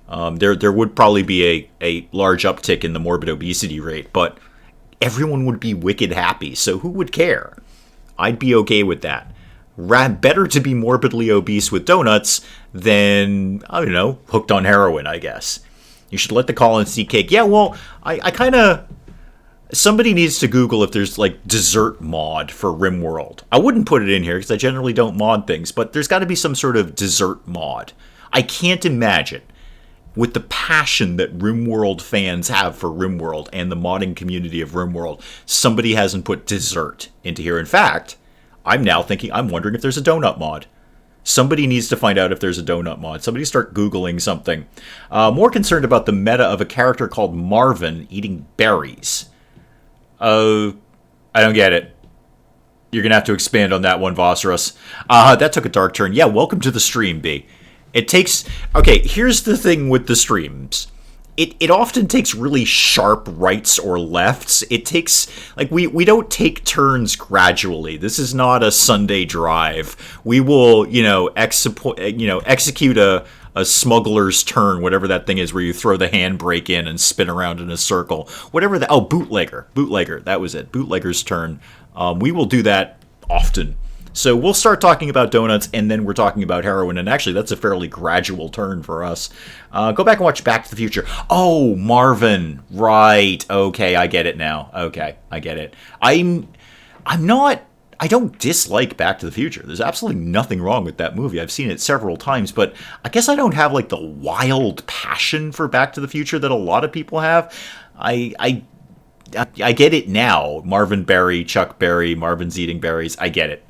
There would probably be a large uptick in the morbid obesity rate, but everyone would be wicked happy, so who would care? I'd be okay with that. Better to be morbidly obese with donuts than, I don't know, hooked on heroin, I guess. You should let the colonists eat cake. Yeah, well, I kind of... Somebody needs to Google if there's, like, dessert mod for RimWorld. I wouldn't put it in here because I generally don't mod things, but there's got to be some sort of dessert mod. I can't imagine, with the passion that RimWorld fans have for RimWorld and the modding community of RimWorld, somebody hasn't put dessert into here. In fact, I'm wondering if there's a donut mod. Somebody needs to find out if there's a donut mod. Somebody start Googling something. More concerned about the meta of a character called Marvin eating berries. I don't get it. You're going to have to expand on that one, Vosros. That took a dark turn. Yeah, welcome to the stream, B. It takes... Okay, here's the thing with the streams. it often takes really sharp rights or lefts. It takes, like, we don't take turns gradually. This is not a Sunday drive. We will, execute a smuggler's turn, whatever that thing is, where you throw the handbrake in and spin around in a circle. Whatever that, bootlegger, that was it, bootlegger's turn. We will do that often. So we'll start talking about donuts, and then we're talking about heroin, and actually that's a fairly gradual turn for us. Go back and watch Back to the Future. Oh, Marvin, right. Okay, I get it now. Okay, I get it. I don't dislike Back to the Future. There's absolutely nothing wrong with that movie. I've seen it several times, but I guess I don't have, like, the wild passion for Back to the Future that a lot of people have. I get it now. Marvin Berry, Chuck Berry, Marvin's eating berries. I get it.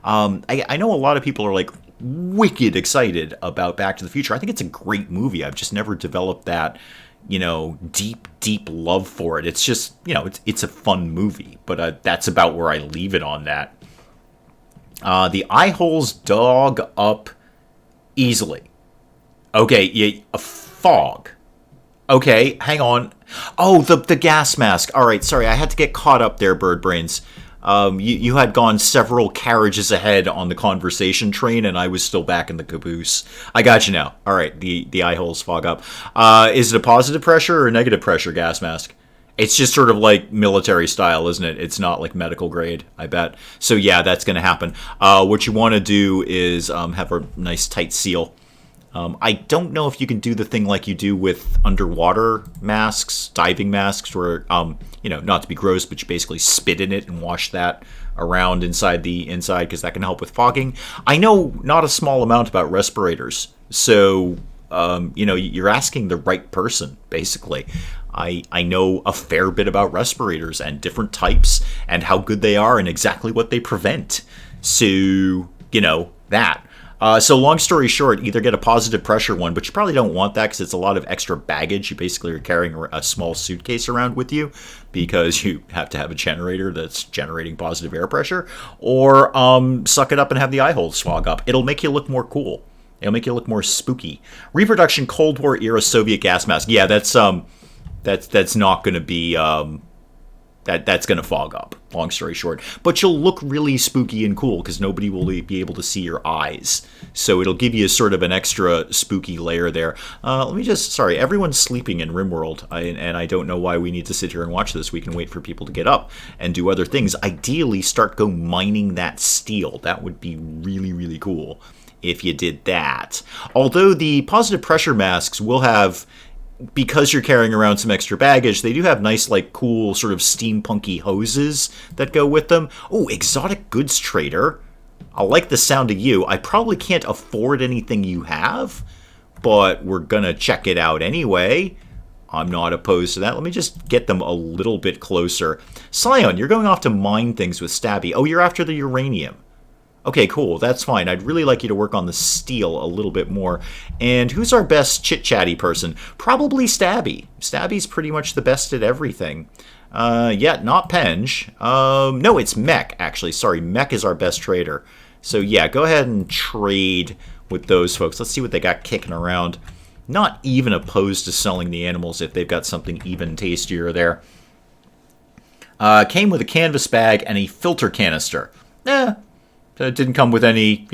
I know a lot of people are, like, wicked excited about Back to the Future. I think it's a great movie. I've just never developed that, deep love for it. It's just, it's a fun movie. But that's about where I leave it on that. The eye holes dog up easily. Okay, a fog. Okay, hang on. Oh, the gas mask. All right, sorry, I had to get caught up there, Bird Brains. You had gone several carriages ahead on the conversation train, and I was still back in the caboose. I got you now. All right, the eye holes fog up. Is it a positive pressure or a negative pressure gas mask? It's just sort of like military style, isn't it? It's not like medical grade, I bet. So yeah, that's going to happen. What you want to do is have a nice tight seal. I don't know if you can do the thing like you do with underwater masks, diving masks, where, not to be gross, but you basically spit in it and wash that around inside the inside, because that can help with fogging. I know not a small amount about respirators, so, you're asking the right person, basically. I know a fair bit about respirators and different types and how good they are and exactly what they prevent. So, that. So long story short, either get a positive pressure one, but you probably don't want that because it's a lot of extra baggage. You basically are carrying a small suitcase around with you because you have to have a generator that's generating positive air pressure, or suck it up and have the eye holes fog up. It'll make you look more cool. It'll make you look more spooky. Reproduction Cold War era Soviet gas mask. Yeah, that's not going to be that's going to fog up, long story short. But you'll look really spooky and cool because nobody will be able to see your eyes. So it'll give you sort of an extra spooky layer there. Everyone's sleeping in RimWorld, and I don't know why we need to sit here and watch this. We can wait for people to get up and do other things. Ideally, go mining that steel. That would be really, really cool if you did that. Although the positive pressure masks will have, because you're carrying around some extra baggage, they do have nice, like, cool sort of steampunky hoses that go with them. Oh, exotic goods trader. I like the sound of you. I probably can't afford anything you have, but we're gonna check it out anyway. I'm not opposed to that. Let me just get them a little bit closer. Scion, you're going off to mine things with Stabby. Oh, you're after the uranium. Okay, cool. That's fine. I'd really like you to work on the steel a little bit more. And who's our best chit-chatty person? Probably Stabby. Stabby's pretty much the best at everything. Not Penge. No, it's Mech, actually. Sorry, Mech is our best trader. So yeah, go ahead and trade with those folks. Let's see what they got kicking around. Not even opposed to selling the animals if they've got something even tastier there. Came with a canvas bag and a filter canister. It didn't come with any,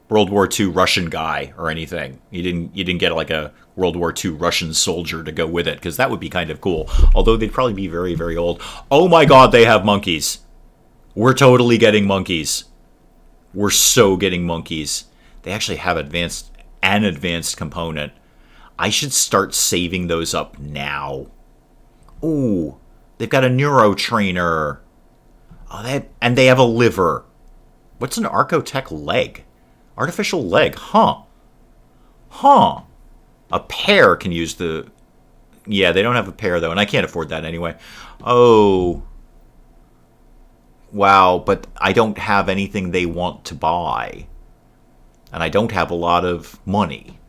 World War II Russian guy or anything. You didn't get like a World War II Russian soldier to go with it, because that would be kind of cool. Although they'd probably be very, very old. Oh my god, they have monkeys. We're totally getting monkeys. We're so getting monkeys. They actually have an advanced component. I should start saving those up now. Ooh, they've got a neuro trainer. Oh, they have a liver. What's an Archotech leg? Artificial leg, huh? A pair can use the... Yeah, they don't have a pair, though, and I can't afford that anyway. Oh. Wow, but I don't have anything they want to buy. And I don't have a lot of money.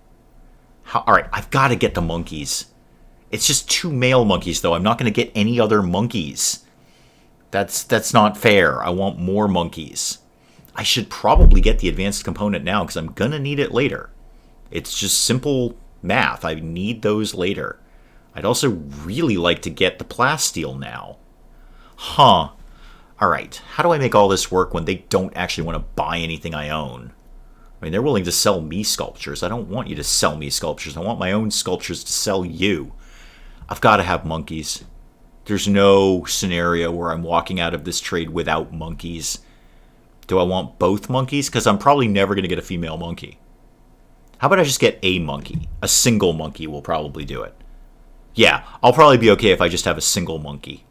Alright, I've got to get the monkeys. It's just 2 male monkeys, though. I'm not going to get any other monkeys. That's not fair. I want more monkeys. I should probably get the advanced component now because I'm going to need it later. It's just simple math. I need those later. I'd also really like to get the plasteel now. Huh. Alright, how do I make all this work when they don't actually want to buy anything I own? I mean, they're willing to sell me sculptures. I don't want you to sell me sculptures. I want my own sculptures to sell you. I've got to have monkeys. There's no scenario where I'm walking out of this trade without monkeys. Do I want both monkeys? Because I'm probably never going to get a female monkey. How about I just get a monkey? A single monkey will probably do it. Yeah, I'll probably be okay if I just have a single monkey.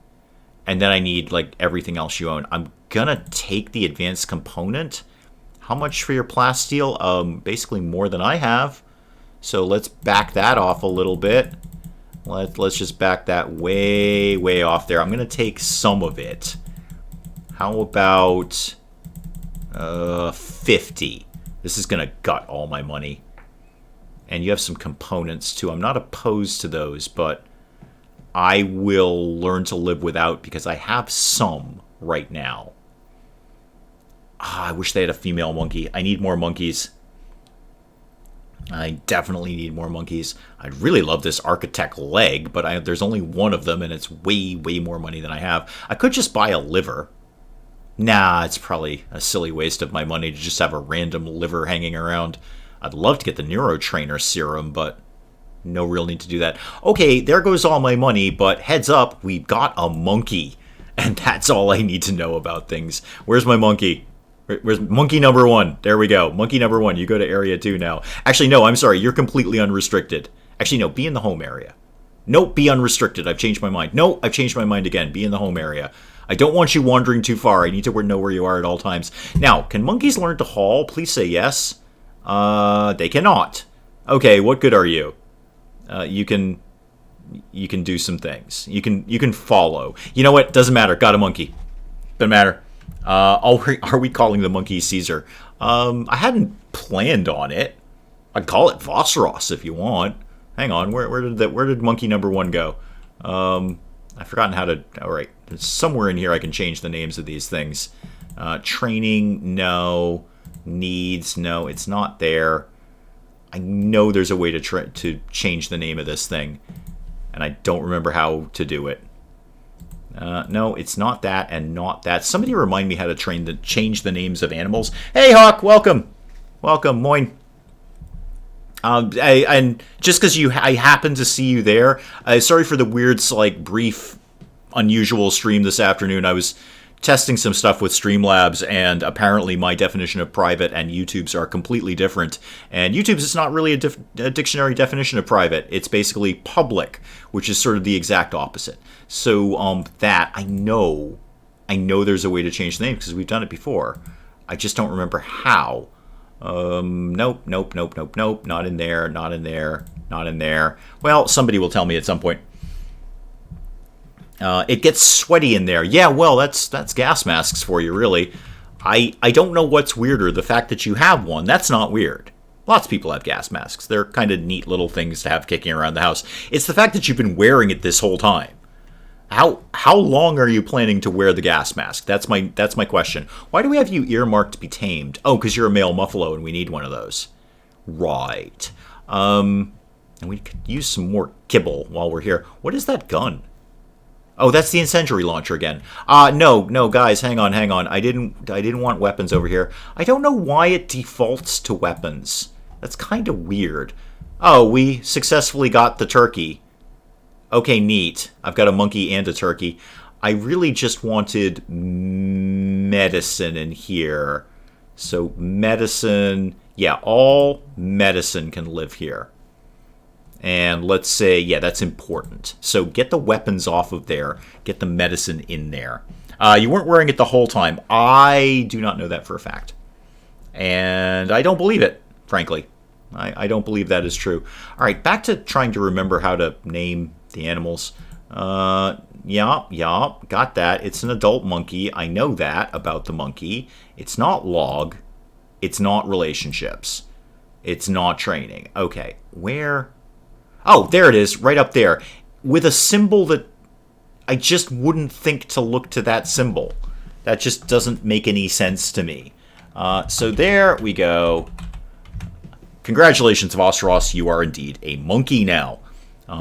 And then I need, like, everything else you own. I'm gonna take the advanced component. How much for your plasteel? Basically more than I have. So let's back that off a little bit. Let's just back that way, way off there. I'm gonna take some of it. How about 50? This is gonna gut all my money. And you have some components too. I'm not opposed to those, but I will learn to live without because I have some right now. I wish they had a female monkey. I need more monkeys. I definitely need more monkeys. I'd really love this architect leg, but there's only one of them, and it's way, way more money than I have. I could just buy a liver. Nah, it's probably a silly waste of my money to just have a random liver hanging around. I'd love to get the neurotrainer serum, but no real need to do that. Okay, there goes all my money, but heads up, we got a monkey. And that's all I need to know about things. Where's my monkey? Where's monkey number 1? There we go. Monkey number 1, you go to area 2 now. Actually, no, I'm sorry, you're completely unrestricted. Actually, no, be in the home area. Nope, be unrestricted. I've changed my mind. No, I've changed my mind again. Be in the home area. I don't want you wandering too far. I need to know where you are at all times. Now, can monkeys learn to haul? Please say yes. They cannot. Okay, what good are you? You can do some things. You can follow. You know what? Doesn't matter. Got a monkey. Doesn't matter. Are we calling the monkey Caesar? I hadn't planned on it. I'd call it Vosseros if you want. Hang on. Where did monkey number 1 go? I've forgotten how to. All right. Somewhere in here I can change the names of these things. Training, no. Needs, no. It's not there. I know there's a way to change the name of this thing, and I don't remember how to do it. No, it's not that and not that. Somebody remind me how to change the names of animals. Hey, Hawk, welcome. Welcome, moin. And just because I happened to see you there, sorry for the weird, brief, unusual stream this afternoon. I was testing some stuff with Streamlabs, and apparently my definition of private and YouTube's are completely different. And YouTube's is not really a dictionary definition of private. It's basically public, which is sort of the exact opposite. So that, I know there's a way to change the name because we've done it before. I just don't remember how. Nope, not in there, not in there, not in there. Well, somebody will tell me at some point. It gets sweaty in there. Yeah, well, that's gas masks for you, really. I don't know what's weirder. The fact that you have one, that's not weird. Lots of people have gas masks. They're kind of neat little things to have kicking around the house. It's the fact that you've been wearing it this whole time. How long are you planning to wear the gas mask? That's my question. Why do we have you earmarked to be tamed? Oh, because you're a male muffalo and we need one of those. Right. And we could use some more kibble while we're here. What is that gun? Oh, that's the incendiary launcher again. No, guys, hang on. I didn't want weapons over here. I don't know why it defaults to weapons. That's kind of weird. Oh, we successfully got the turkey. Okay, neat. I've got a monkey and a turkey. I really just wanted medicine in here. So medicine, yeah, all medicine can live here. And let's say, yeah, that's important. So get the weapons off of there. Get the medicine in there. You weren't wearing it the whole time. I do not know that for a fact. And I don't believe it, frankly. I don't believe that is true. All right, back to trying to remember how to name the animals. Yeah, got that. It's an adult monkey. I know that about the monkey. It's not log. It's not relationships. It's not training. Okay, where... Oh, there it is, right up there, with a symbol that I just wouldn't think to look to that symbol. That just doesn't make any sense to me. So there we go. Congratulations, Vosseros, you are indeed a monkey now.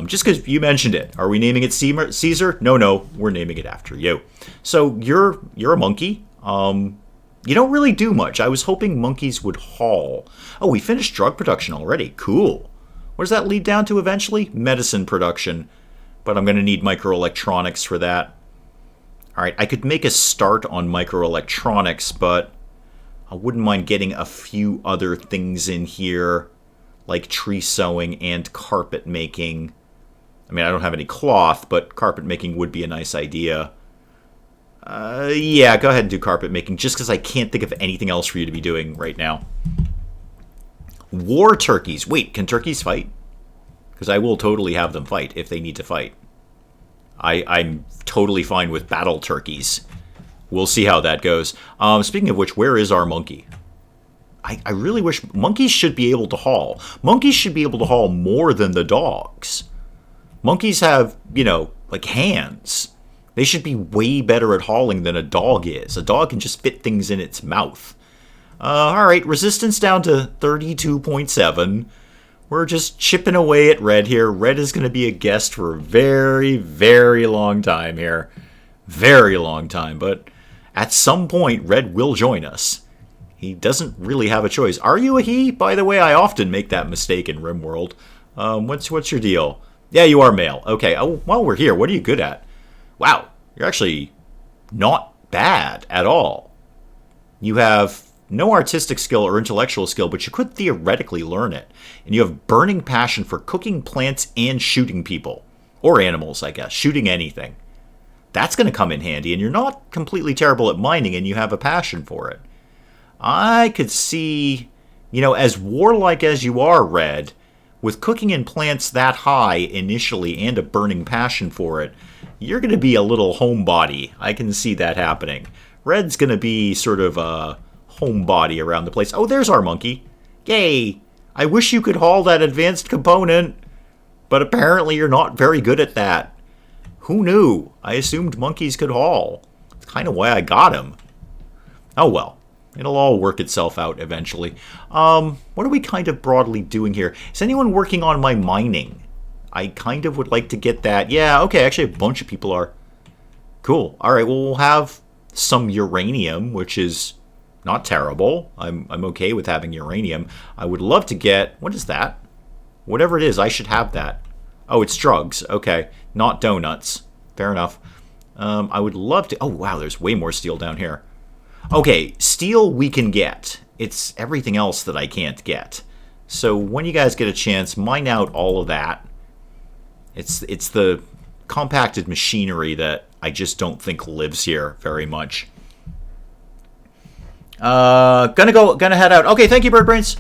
Just because you mentioned it. Are we naming it Caesar? No, we're naming it after you. So you're a monkey. You don't really do much. I was hoping monkeys would haul. Oh, we finished drug production already. Cool. What does that lead down to eventually? Medicine production. But I'm going to need microelectronics for that. All right, I could make a start on microelectronics, but I wouldn't mind getting a few other things in here, like tree sewing and carpet making. I mean, I don't have any cloth, but carpet making would be a nice idea. Yeah, go ahead and do carpet making, just because I can't think of anything else for you to be doing right now. War turkeys. Wait, can turkeys fight? Because I will totally have them fight if they need to fight. I'm totally fine with battle turkeys. We'll see how that goes. Speaking of which, where is our monkey? I really wish... Monkeys should be able to haul. Monkeys should be able to haul more than the dogs. Monkeys have, like hands. They should be way better at hauling than a dog is. A dog can just fit things in its mouth. Alright, resistance down to 32.7. We're just chipping away at Red here. Red is going to be a guest for a very, very long time here. Very long time, but at some point, Red will join us. He doesn't really have a choice. Are you a he? By the way, I often make that mistake in RimWorld. What's your deal? Yeah, you are male. Okay, while we're here, what are you good at? Wow, you're actually not bad at all. You have no artistic skill or intellectual skill, but you could theoretically learn it. And you have burning passion for cooking plants and shooting people. Or animals, I guess. Shooting anything. That's going to come in handy, and you're not completely terrible at mining, and you have a passion for it. I could see, as warlike as you are, Red, with cooking in plants that high initially and a burning passion for it, you're going to be a little homebody. I can see that happening. Red's going to be sort of a homebody around the place. Oh, there's our monkey. Yay! I wish you could haul that advanced component, but apparently you're not very good at that. Who knew? I assumed monkeys could haul. That's kind of why I got him. Oh well. It'll all work itself out eventually. What are we kind of broadly doing here? Is anyone working on my mining? I kind of would like to get that. Yeah, okay, actually a bunch of people are. Cool. Alright, well, we'll have some uranium, which is not terrible. I'm okay with having uranium. I would love to get... What is that? Whatever it is, I should have that. Oh, it's drugs. Okay. Not donuts. Fair enough. I would love to... Oh, wow, there's way more steel down here. Okay, steel we can get. It's everything else that I can't get. So when you guys get a chance, mine out all of that. It's the compacted machinery that I just don't think lives here very much. Gonna head out. Okay, thank you, Bird Brains.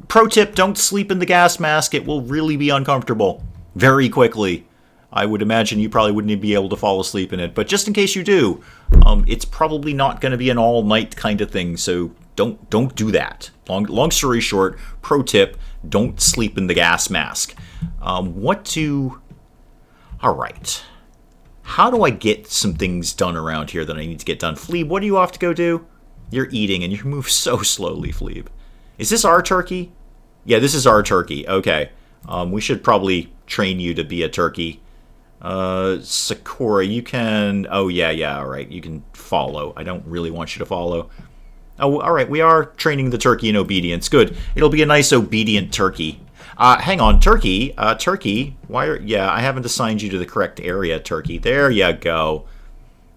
Pro tip, don't sleep in the gas mask. It will really be uncomfortable very quickly. I would imagine you probably wouldn't be able to fall asleep in it, but just in case you do, it's probably not going to be an all-night kind of thing, so don't do that. Long story short, pro tip, don't sleep in the gas mask. All right. How do I get some things done around here that I need to get done? Fleeb, what do you have to go do? You're eating, and you move so slowly, Fleeb. Is this our turkey? Yeah, this is our turkey. Okay. We should probably train you to be a turkey. Sakura, you can... Oh, yeah, alright. You can follow. I don't really want you to follow. Oh, alright, we are training the turkey in obedience. Good. It'll be a nice obedient turkey. Hang on, turkey. Turkey, why are... Yeah, I haven't assigned you to the correct area, turkey. There you go.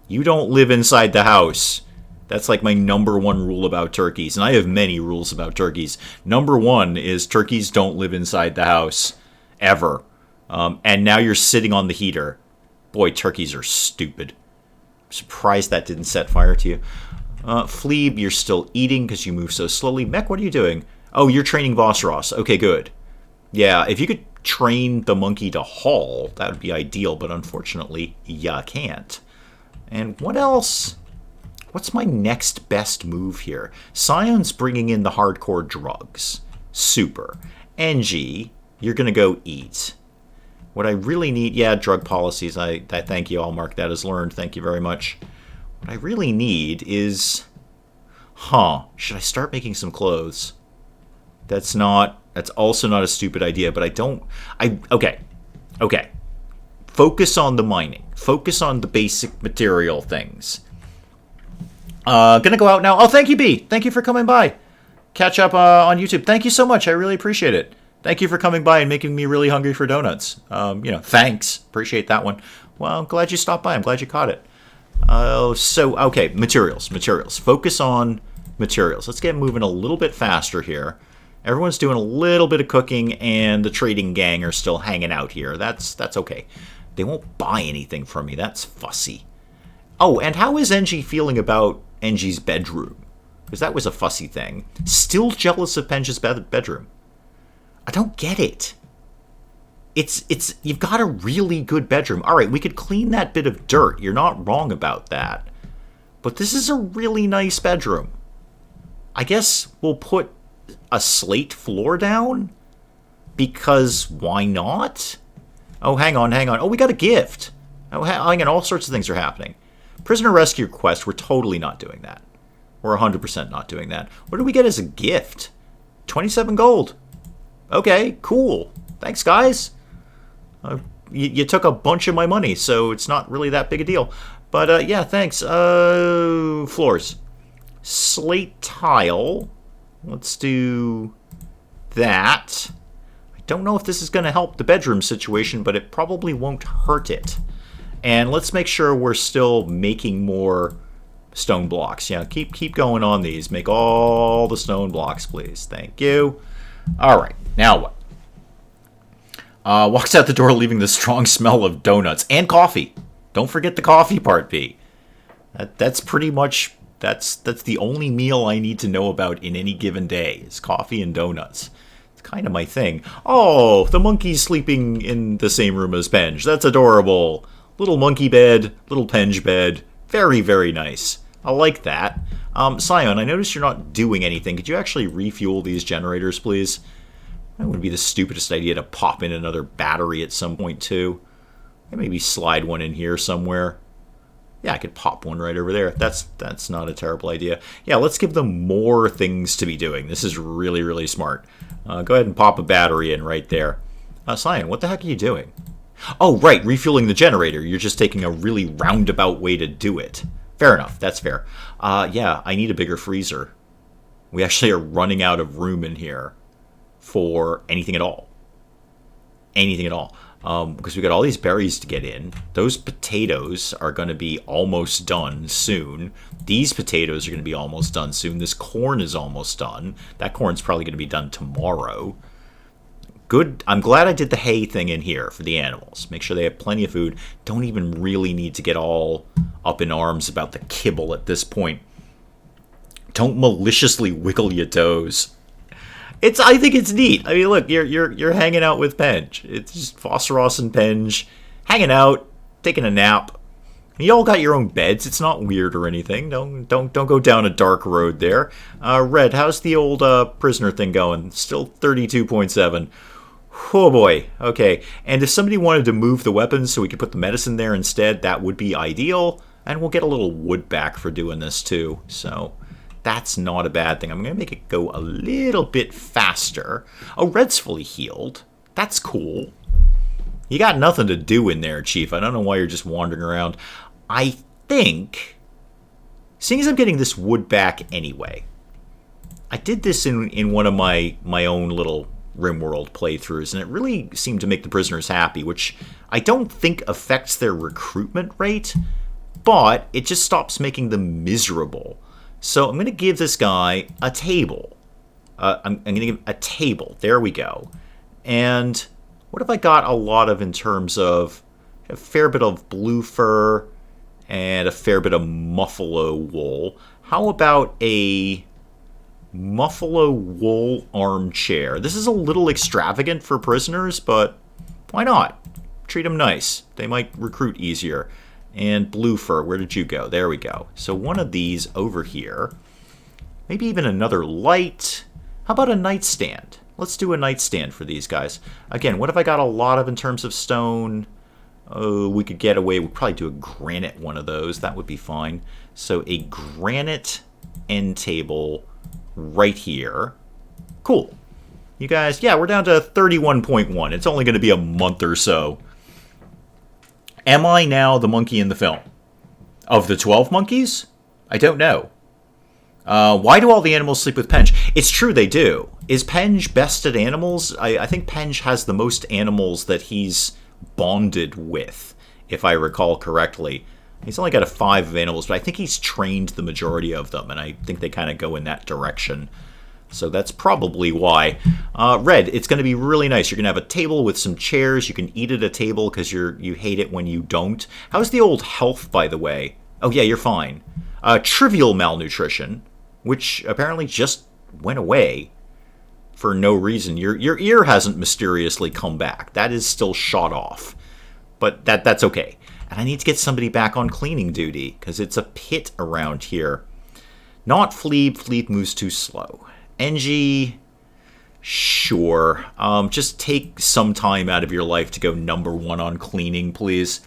You don't live inside the house. That's like my #1 rule about turkeys, and I have many rules about turkeys. #1 is turkeys don't live inside the house. Ever. And now you're sitting on the heater. Boy, turkeys are stupid. I'm surprised that didn't set fire to you. Fleeb, you're still eating because you move so slowly. Mech, what are you doing? Oh, you're training Vosros. Okay, good. Yeah, if you could train the monkey to haul, that would be ideal, but unfortunately, you can't. And what else? What's my next best move here? Scion's bringing in the hardcore drugs. Super. NG, you're going to go eat. What I really need... Yeah, drug policies. I thank you. I'll mark that as learned. Thank you very much. What I really need is... Should I start making some clothes? That's also not a stupid idea, but I don't... Okay. Okay. Focus on the mining. Focus on the basic material things. Gonna go out now. Oh, thank you, B. Thank you for coming by. Catch up on YouTube. Thank you so much. I really appreciate it. Thank you for coming by and making me really hungry for donuts. Thanks. Appreciate that one. Well, I'm glad you stopped by. I'm glad you caught it. Okay, materials. Focus on materials. Let's get moving a little bit faster here. Everyone's doing a little bit of cooking, and the trading gang are still hanging out here. That's okay. They won't buy anything from me. That's fussy. Oh, and how is NG feeling about NG's bedroom? Because that was a fussy thing. Still jealous of Penge's bedroom. I don't get it. You've got a really good bedroom. All right, we could clean that bit of dirt. You're not wrong about that. But this is a really nice bedroom. I guess we'll put a slate floor down? Because why not? Oh, hang on. Oh, we got a gift. Oh, hang on. All sorts of things are happening. Prisoner rescue quest, we're totally not doing that. We're 100% not doing that. What do we get as a gift? 27 gold. Okay, cool. Thanks, guys. You took a bunch of my money, so it's not really that big a deal. But, yeah, thanks. Floors. Slate tile. Let's do that. I don't know if this is going to help the bedroom situation, but it probably won't hurt it. And let's make sure we're still making more stone blocks. Yeah, keep going on these. Make all the stone blocks, please. Thank you. All right, now what? Walks out the door leaving the strong smell of donuts and coffee. Don't forget the coffee part, B. That's pretty much... That's the only meal I need to know about in any given day is coffee and donuts. It's kind of my thing. Oh, the monkey's sleeping in the same room as Penge. That's adorable. Little monkey bed, little Penge bed. Very, very nice. I like that. Scion, I noticed you're not doing anything. Could you actually refuel these generators, please? That would be the stupidest idea to pop in another battery at some point, too. Maybe slide one in here somewhere. Yeah, I could pop one right over there. That's not a terrible idea. Yeah, let's give them more things to be doing. This is really, really smart. Go ahead and pop a battery in right there. Scion, what the heck are you doing? Oh, right, refueling the generator. You're just taking a really roundabout way to do it. Fair enough, that's fair. Yeah, I need a bigger freezer. We actually are running out of room in here for anything at all. Anything at all. Because we got all these berries to get in. Those potatoes are going to be almost done soon. These potatoes are going to be almost done soon. This corn is almost done. That corn's probably going to be done tomorrow. Good. I'm glad I did the hay thing in here for the animals. Make sure they have plenty of food. Don't even really need to get all up in arms about the kibble at this point. Don't maliciously wiggle your toes. I think it's neat. I mean, look, you're hanging out with Penge. It's just Phosphorus and Penge hanging out, taking a nap. You all got your own beds. It's not weird or anything. Don't go down a dark road there. Red, how's the old prisoner thing going? Still 32.7. Oh boy. Okay. And if somebody wanted to move the weapons so we could put the medicine there instead, that would be ideal. And we'll get a little wood back for doing this too. So that's not a bad thing. I'm going to make it go a little bit faster. Oh, Red's fully healed. That's cool. You got nothing to do in there, Chief. I don't know why you're just wandering around. I think, seeing as I'm getting this wood back anyway, I did this in one of my own little RimWorld playthroughs, and it really seemed to make the prisoners happy, which I don't think affects their recruitment rate, but it just stops making them miserable. So I'm going to give this guy a table. I'm going to give him a table. There we go. And what have I got a lot of in terms of a fair bit of blue fur and a fair bit of muffalo wool? How about a muffalo wool armchair? This is a little extravagant for prisoners, but why not? Treat them nice. They might recruit easier. And blue fur, where did you go? There we go. So one of these over here. Maybe even another light. How about a nightstand? Let's do a nightstand for these guys. Again, what have I got a lot of in terms of stone? Oh, we could get away. We'd probably do a granite one of those. That would be fine. So a granite end table right here. Cool. You guys, yeah, we're down to 31.1. It's only going to be a month or so. Am I now the monkey in the film? Of the 12 monkeys? I don't know. Why do all the animals sleep with Penge? It's true they do. Is Penge best at animals? I think Penge has the most animals that he's bonded with, if I recall correctly. He's only got a 5 of animals, but I think he's trained the majority of them, and I think they kind of go in that direction. So that's probably why. Red, it's going to be really nice. You're going to have a table with some chairs. You can eat at a table because you hate it when you don't. How's the old health, by the way? Oh, yeah, you're fine. Trivial malnutrition, which apparently just went away for no reason. Your ear hasn't mysteriously come back. That is still shot off. But that's okay. And I need to get somebody back on cleaning duty, because it's a pit around here. Not Fleeb. Fleeb moves too slow. NG, sure. Just take some time out of your life to go #1 on cleaning, please.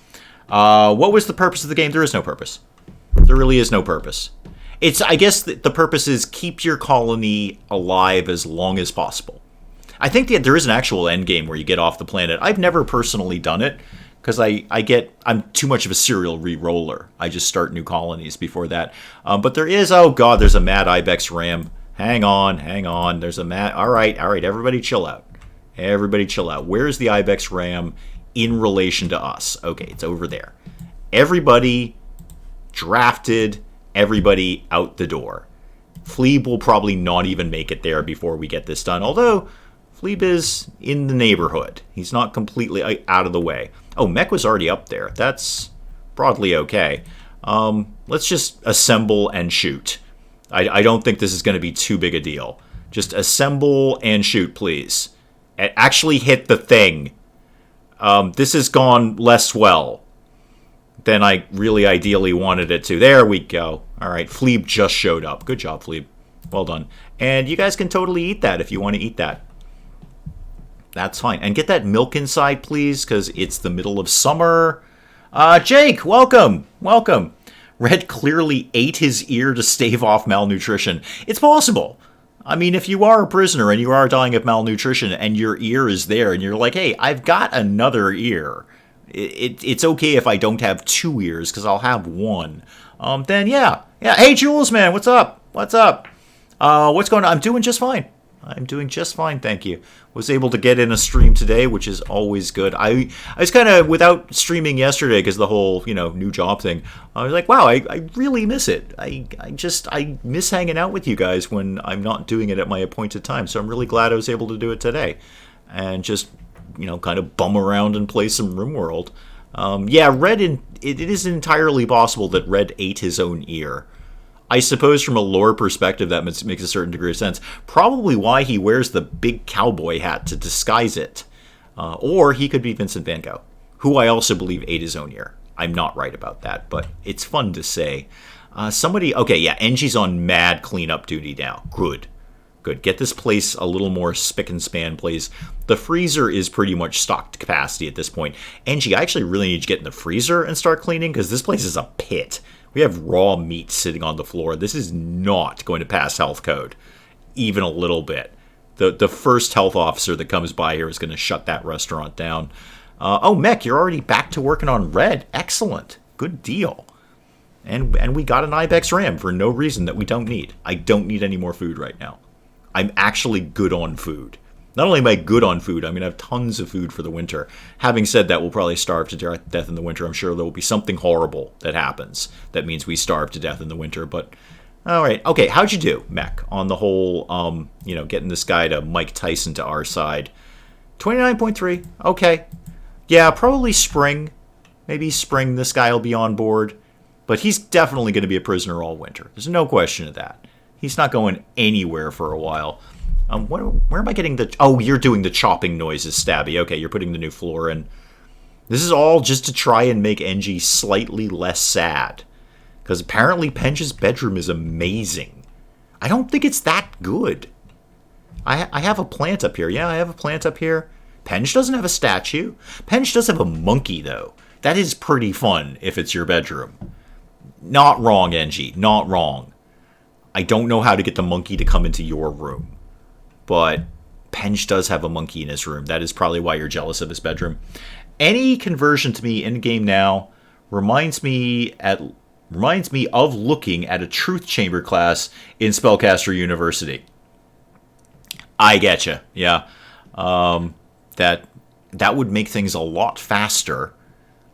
What was the purpose of the game? There is no purpose. There really is no purpose. I guess the purpose is keep your colony alive as long as possible. I think that there is an actual end game where you get off the planet. I've never personally done it because I'm too much of a serial re-roller. I just start new colonies before that. But there is, oh god, there's a mad ibex ram. Hang on. There's a mad. All right. Everybody chill out. Where's the ibex ram in relation to us? Okay, it's over there. Everybody drafted. Everybody out the door. Fleeb will probably not even make it there before we get this done, although Fleeb is in the neighborhood. He's not completely out of the way. Oh, Mech was already up there. That's broadly okay. Let's just assemble and shoot. I don't think this is going to be too big a deal. Just assemble and shoot, please. And actually hit the thing. This has gone less well than I really ideally wanted it to. There we go. All right, Fleeb just showed up. Good job, Fleeb. Well done. And you guys can totally eat that if you want to eat that. That's fine. And get that milk inside, please, because it's the middle of summer. Jake, welcome. Red clearly ate his ear to stave off malnutrition. It's possible. I mean, if you are a prisoner and you are dying of malnutrition and your ear is there and you're like, hey, I've got another ear. It's okay if I don't have 2 ears because I'll have 1. Then yeah. Hey, Jules, man, what's up? What's going on? I'm doing just fine. Thank you. Was able to get in a stream today, which is always good. I was kind of without streaming yesterday because the whole, new job thing. I was like, wow, I really miss it. I miss hanging out with you guys when I'm not doing it at my appointed time. So I'm really glad I was able to do it today. And just, kind of bum around and play some RimWorld. Red, it is entirely possible that Red ate his own ear. I suppose from a lore perspective that makes a certain degree of sense. Probably why he wears the big cowboy hat to disguise it. Or he could be Vincent van Gogh, who I also believe ate his own ear. I'm not right about that, but it's fun to say. NG's on mad cleanup duty now. Good. Get this place a little more spick and span, please. The freezer is pretty much stocked capacity at this point. NG, I actually really need to get in the freezer and start cleaning because this place is a pit. We have raw meat sitting on the floor. This is not going to pass health code, even a little bit. The first health officer that comes by here is going to shut that restaurant down. Mech, you're already back to working on Red. Excellent. Good deal. And we got an ibex ram for no reason that we don't need. I don't need any more food right now. I'm actually good on food. Not only am I good on food, I'm going to have tons of food for the winter. Having said that, we'll probably starve to death in the winter. I'm sure there will be something horrible that happens. That means we starve to death in the winter. But, all right. Okay, how'd you do, Mech, on the whole, getting this guy to Mike Tyson to our side? 29.3. Okay. Yeah, probably spring. Maybe spring this guy will be on board. But he's definitely going to be a prisoner all winter. There's no question of that. He's not going anywhere for a while. Where am I getting the... Oh, you're doing the chopping noises, Stabby. Okay, you're putting the new floor in. This is all just to try and make NG slightly less sad. Because apparently Penge's bedroom is amazing. I don't think it's that good. I have a plant up here. Yeah, I have a plant up here. Penge doesn't have a statue. Penge does have a monkey, though. That is pretty fun if it's your bedroom. Not wrong, NG. Not wrong. I don't know how to get the monkey to come into your room. But Penge does have a monkey in his room. That is probably why you're jealous of his bedroom. Any conversion to me in game now reminds me of looking at a truth chamber class in Spellcaster University. I getcha. Yeah. That would make things a lot faster.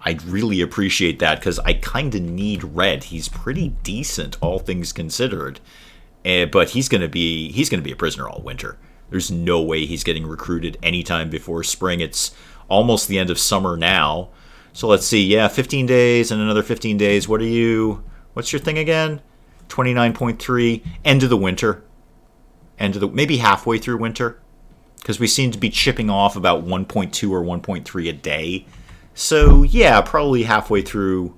I'd really appreciate that because I kind of need Red. He's pretty decent, all things considered. But he's gonna be a prisoner all winter. There's no way he's getting recruited anytime before spring. It's almost the end of summer now. So let's see. Yeah, 15 days and another 15 days. What's your thing again? 29.3. End of the winter. Maybe halfway through winter. Because we seem to be chipping off about 1.2 or 1.3 a day. So yeah, probably halfway through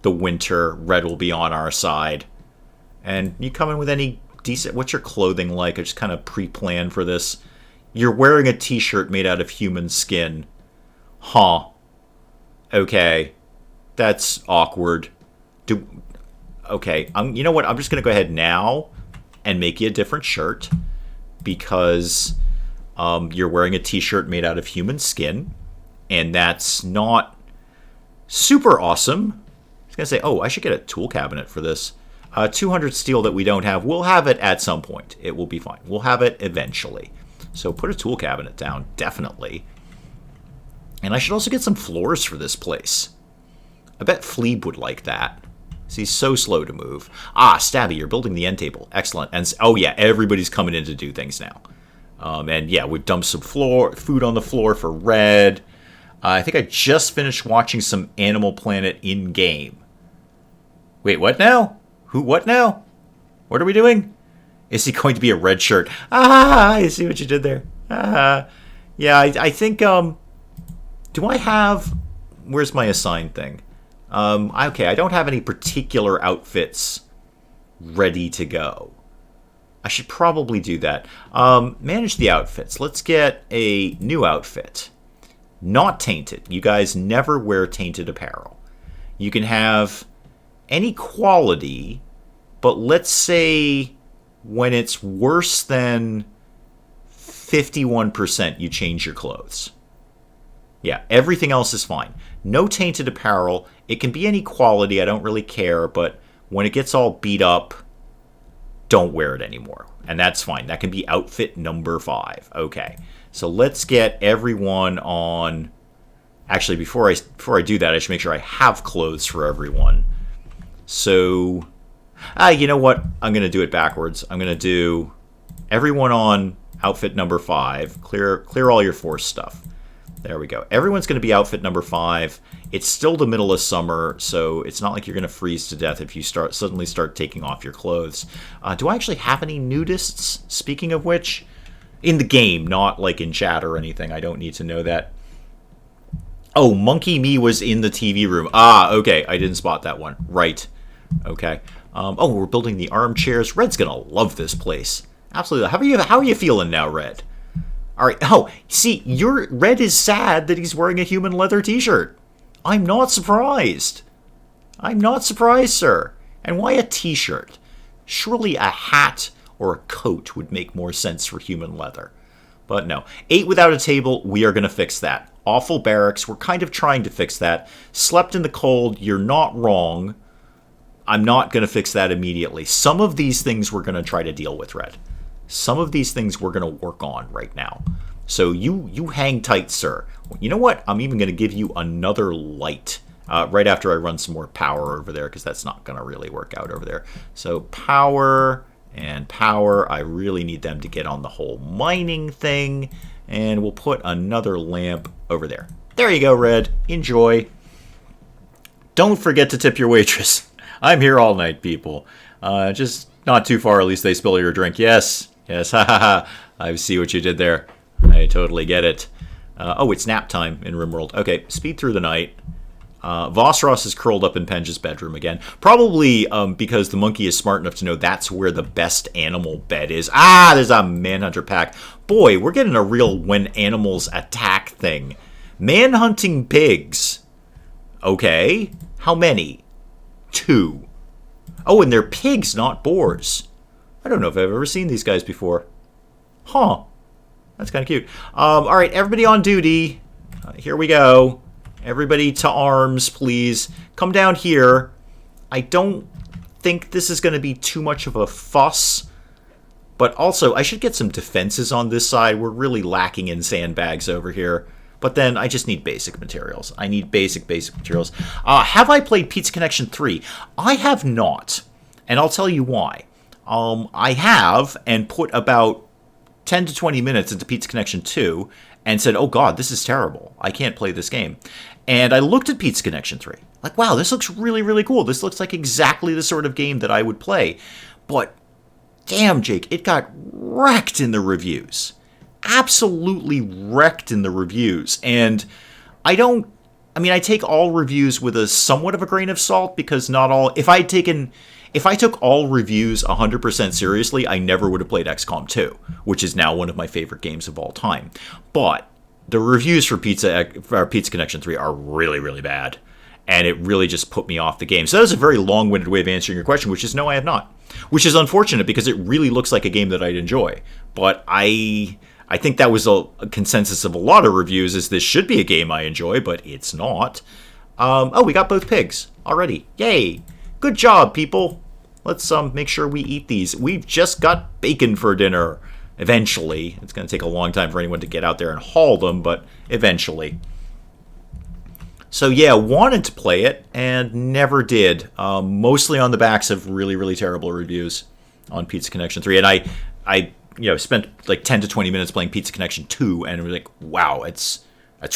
the winter, Red will be on our side. And you come in with any decent... What's your clothing like? I just kind of pre-planned for this. You're wearing a t-shirt made out of human skin. Huh. Okay. That's awkward. Okay. You know what? I'm just going to go ahead now and make you a different shirt. Because you're wearing a t-shirt made out of human skin. And that's not super awesome. I was going to say, oh, I should get a tool cabinet for this. 200 steel that we don't have. We'll have it at some point. It will be fine. We'll have it eventually. So put a tool cabinet down, definitely. And I should also get some floors for this place. I bet Fleeb would like that. He's so slow to move. Ah, Stabby, you're building the end table. Excellent. And oh yeah, everybody's coming in to do things now. And yeah, we've dumped some food on the floor for Red. I think I just finished watching some Animal Planet in-game. Wait, what now? What now? What are we doing? Is he going to be a red shirt? Ah, I see what you did there. Ah, yeah, I think, do I have, where's my assigned thing? Okay, I don't have any particular outfits ready to go. I should probably do that. Manage the outfits. Let's get a new outfit. Not tainted. You guys never wear tainted apparel. You can have any quality, but let's say when it's worse than 51%, you change your clothes. Yeah, everything else is fine. No tainted apparel. It can be any quality. I don't really care, but when it gets all beat up, don't wear it anymore. And that's fine. That can be outfit number 5. Okay, so let's get everyone on... Actually, before I do that, I should make sure I have clothes for everyone. So, you know what? I'm going to do it backwards. I'm going to do everyone on outfit number 5. Clear all your force stuff. There we go. Everyone's going to be outfit number 5. It's still the middle of summer, so it's not like you're going to freeze to death if you suddenly start taking off your clothes. Do I actually have any nudists, speaking of which? In the game, not like in chat or anything. I don't need to know that. Oh, Monkey Me was in the TV room. Ah, okay. I didn't spot that one. Right. Okay. Oh, we're building the armchairs. Red's gonna love this place. Absolutely. How are you feeling now, Red? All right. Oh, see, Red is sad that he's wearing a human leather t-shirt. I'm not surprised. I'm not surprised, sir. And why a t-shirt? Surely a hat or a coat would make more sense for human leather. But no. 8 without a table, we are going to fix that. Awful barracks, we're kind of trying to fix that. Slept in the cold, you're not wrong. I'm not going to fix that immediately. Some of these things we're going to try to deal with, Red. Some of these things we're going to work on right now. So you hang tight, sir. You know what? I'm even going to give you another light right after I run some more power over there, because that's not going to really work out over there. So power and power. I really need them to get on the whole mining thing. And we'll put another lamp over there. There you go, Red. Enjoy. Don't forget to tip your waitress. I'm here all night, people. Just not too far, at least they spill your drink. Yes. Yes, ha ha ha. I see what you did there. I totally get it. Oh, it's nap time in RimWorld. Okay, speed through the night. Vosros is curled up in Penge's bedroom again. Probably because the monkey is smart enough to know that's where the best animal bed is. Ah, there's a manhunter pack. Boy, we're getting a real when animals attack thing. Manhunting pigs. Okay. How many? 2. Oh, and they're pigs, not boars. I don't know if I've ever seen these guys before. Huh. That's kind of cute. All right, everybody on duty. Here we go. Everybody to arms, please. Come down here. I don't think this is going to be too much of a fuss. But also, I should get some defenses on this side. We're really lacking in sandbags over here. But then I just need basic materials. I need basic materials. Have I played Pizza Connection 3? I have not. And I'll tell you why. I have, and put about 10 to 20 minutes into Pizza Connection 2 and said, oh god, this is terrible. I can't play this game. And I looked at Pizza Connection 3. Like, wow, this looks really, really cool. This looks like exactly the sort of game that I would play. But, damn, Jake, it got wrecked in the reviews. Absolutely wrecked in the reviews. And I take all reviews with a somewhat of a grain of salt, because not all... If I took all reviews 100% seriously, I never would have played XCOM 2, which is now one of my favorite games of all time. But the reviews for Pizza Connection 3 are really, really bad. And it really just put me off the game. So that was a very long-winded way of answering your question, which is no, I have not. Which is unfortunate, because it really looks like a game that I'd enjoy. But I think that was a consensus of a lot of reviews, is this should be a game I enjoy, but it's not. Oh, we got both pigs already. Yay! Good job, people. Let's make sure we eat these. We've just got bacon for dinner. Eventually. It's going to take a long time for anyone to get out there and haul them, but eventually. So yeah, wanted to play it and never did. Mostly on the backs of really, really terrible reviews on Pizza Connection 3. And I spent like 10 to 20 minutes playing Pizza Connection 2 and was like, wow, that's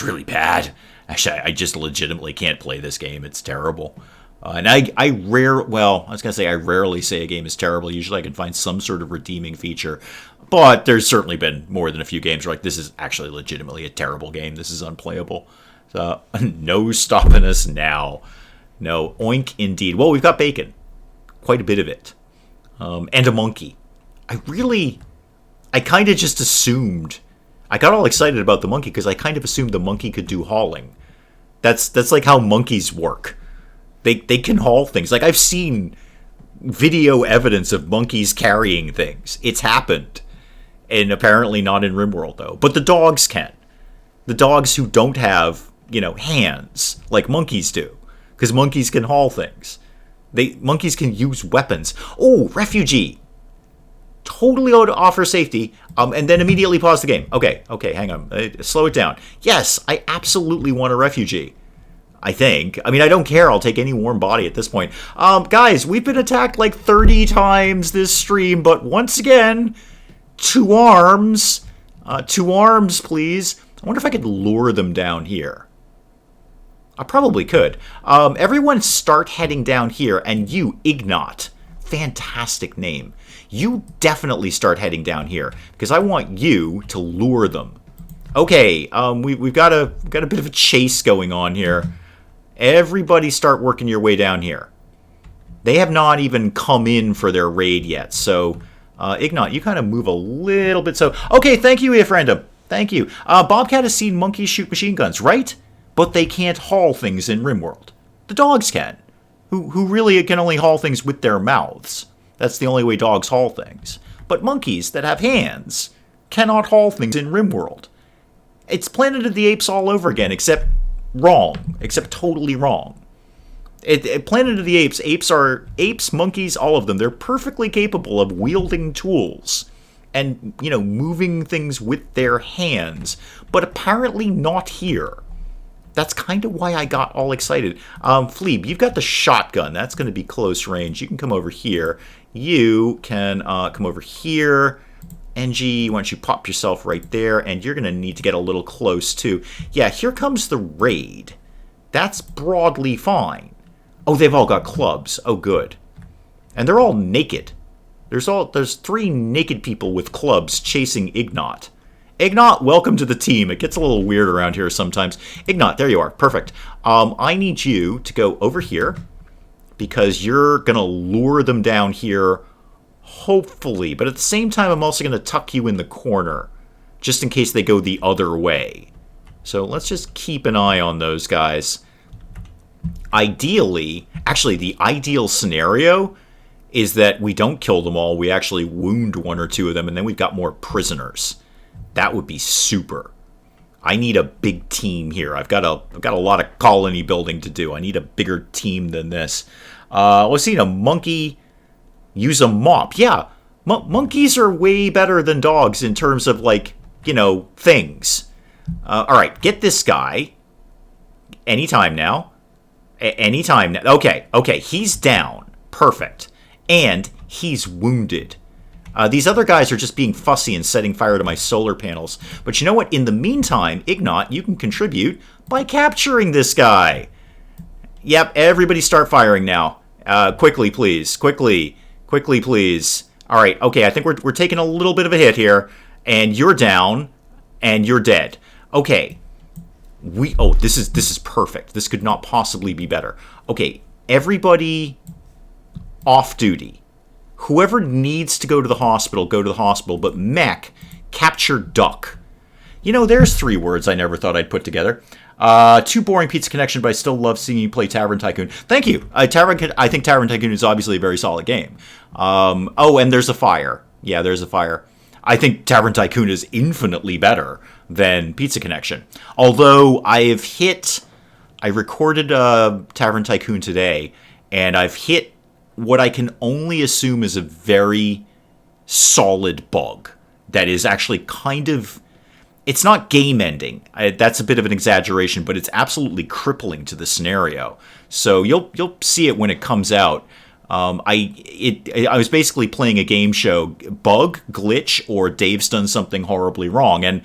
really bad. Actually, I just legitimately can't play this game. It's terrible. And I rarely say a game is terrible. Usually I can find some sort of redeeming feature. But there's certainly been more than a few games where like, this is actually legitimately a terrible game. This is unplayable. So, no stopping us now. No, oink indeed. Well, we've got bacon. Quite a bit of it. And a monkey. I kind of just assumed. I got all excited about the monkey because I kind of assumed the monkey could do hauling. That's like how monkeys work. They can haul things. Like, I've seen video evidence of monkeys carrying things. It's happened. And apparently not in RimWorld, though. But the dogs can. The dogs who don't have, hands, like monkeys do. Because monkeys can haul things. Monkeys can use weapons. Oh, refugee. Totally offer safety, and then immediately pause the game. Okay, hang on. Slow it down. Yes, I absolutely want a refugee. I think. I don't care. I'll take any warm body at this point. Guys, we've been attacked like 30 times this stream, but once again, two arms. Two arms, please. I wonder if I could lure them down here. I probably could. Everyone start heading down here, and you, Ignat. Fantastic name. You definitely start heading down here, because I want you to lure them. Okay, we've got a bit of a chase going on here. Everybody start working your way down here. They have not even come in for their raid yet, so Ignat, you kind of move a little bit. So, okay, thank you, if random. Thank you. Bobcat has seen monkeys shoot machine guns, right? But they can't haul things in RimWorld. The dogs can, who really can only haul things with their mouths. That's the only way dogs haul things. But monkeys that have hands cannot haul things in RimWorld. It's Planet of the Apes all over again, except wrong. Except totally wrong. Planet of the Apes, apes, monkeys, all of them, they're perfectly capable of wielding tools and, moving things with their hands. But apparently not here. That's kind of why I got all excited. Fleeb, you've got the shotgun. That's going to be close range. You can come over here. You can come over here. NG, why don't you pop yourself right there? And you're going to need to get a little close, too. Yeah, here comes the raid. That's broadly fine. Oh, they've all got clubs. Oh, good. And they're all naked. There's 3 naked people with clubs chasing Ignat. Ignat, welcome to the team. It gets a little weird around here sometimes. Ignat, there you are. Perfect. I need you to go over here because you're going to lure them down here, hopefully. But at the same time, I'm also going to tuck you in the corner just in case they go the other way. So let's just keep an eye on those guys. Ideally, actually, the ideal scenario is that we don't kill them all. We actually wound 1 or 2 of them, and then we've got more prisoners. That would be super. I need a big team here. I've got a lot of colony building to do. I need a bigger team than this. Let's see, a monkey use a mop. Yeah, monkeys are way better than dogs in terms of, like, things. All right, get this guy. Anytime now. Anytime now. Okay, he's down. Perfect. And he's wounded. These other guys are just being fussy and setting fire to my solar panels. But you know what? In the meantime, Ignat, you can contribute by capturing this guy. Yep, everybody start firing now. Quickly, please. Quickly, please. All right, okay, I think we're taking a little bit of a hit here. And you're down, and you're dead. Okay. This is perfect. This could not possibly be better. Okay, everybody off duty. Whoever needs to go to the hospital, go to the hospital. But Mech, capture Duck. There's 3 words I never thought I'd put together. Too boring pizza connection, but I still love seeing you play Tavern Tycoon. Thank you. I think Tavern Tycoon is obviously a very solid game. And there's a fire. Yeah, there's a fire. I think Tavern Tycoon is infinitely better than Pizza Connection. Although I recorded Tavern Tycoon today, and I've hit what I can only assume is a very solid bug that is actually kind of... It's not game ending. That's a bit of an exaggeration, but it's absolutely crippling to the scenario. So you'll see it when it comes out. I was basically playing a game show, bug, glitch, or Dave's done something horribly wrong. And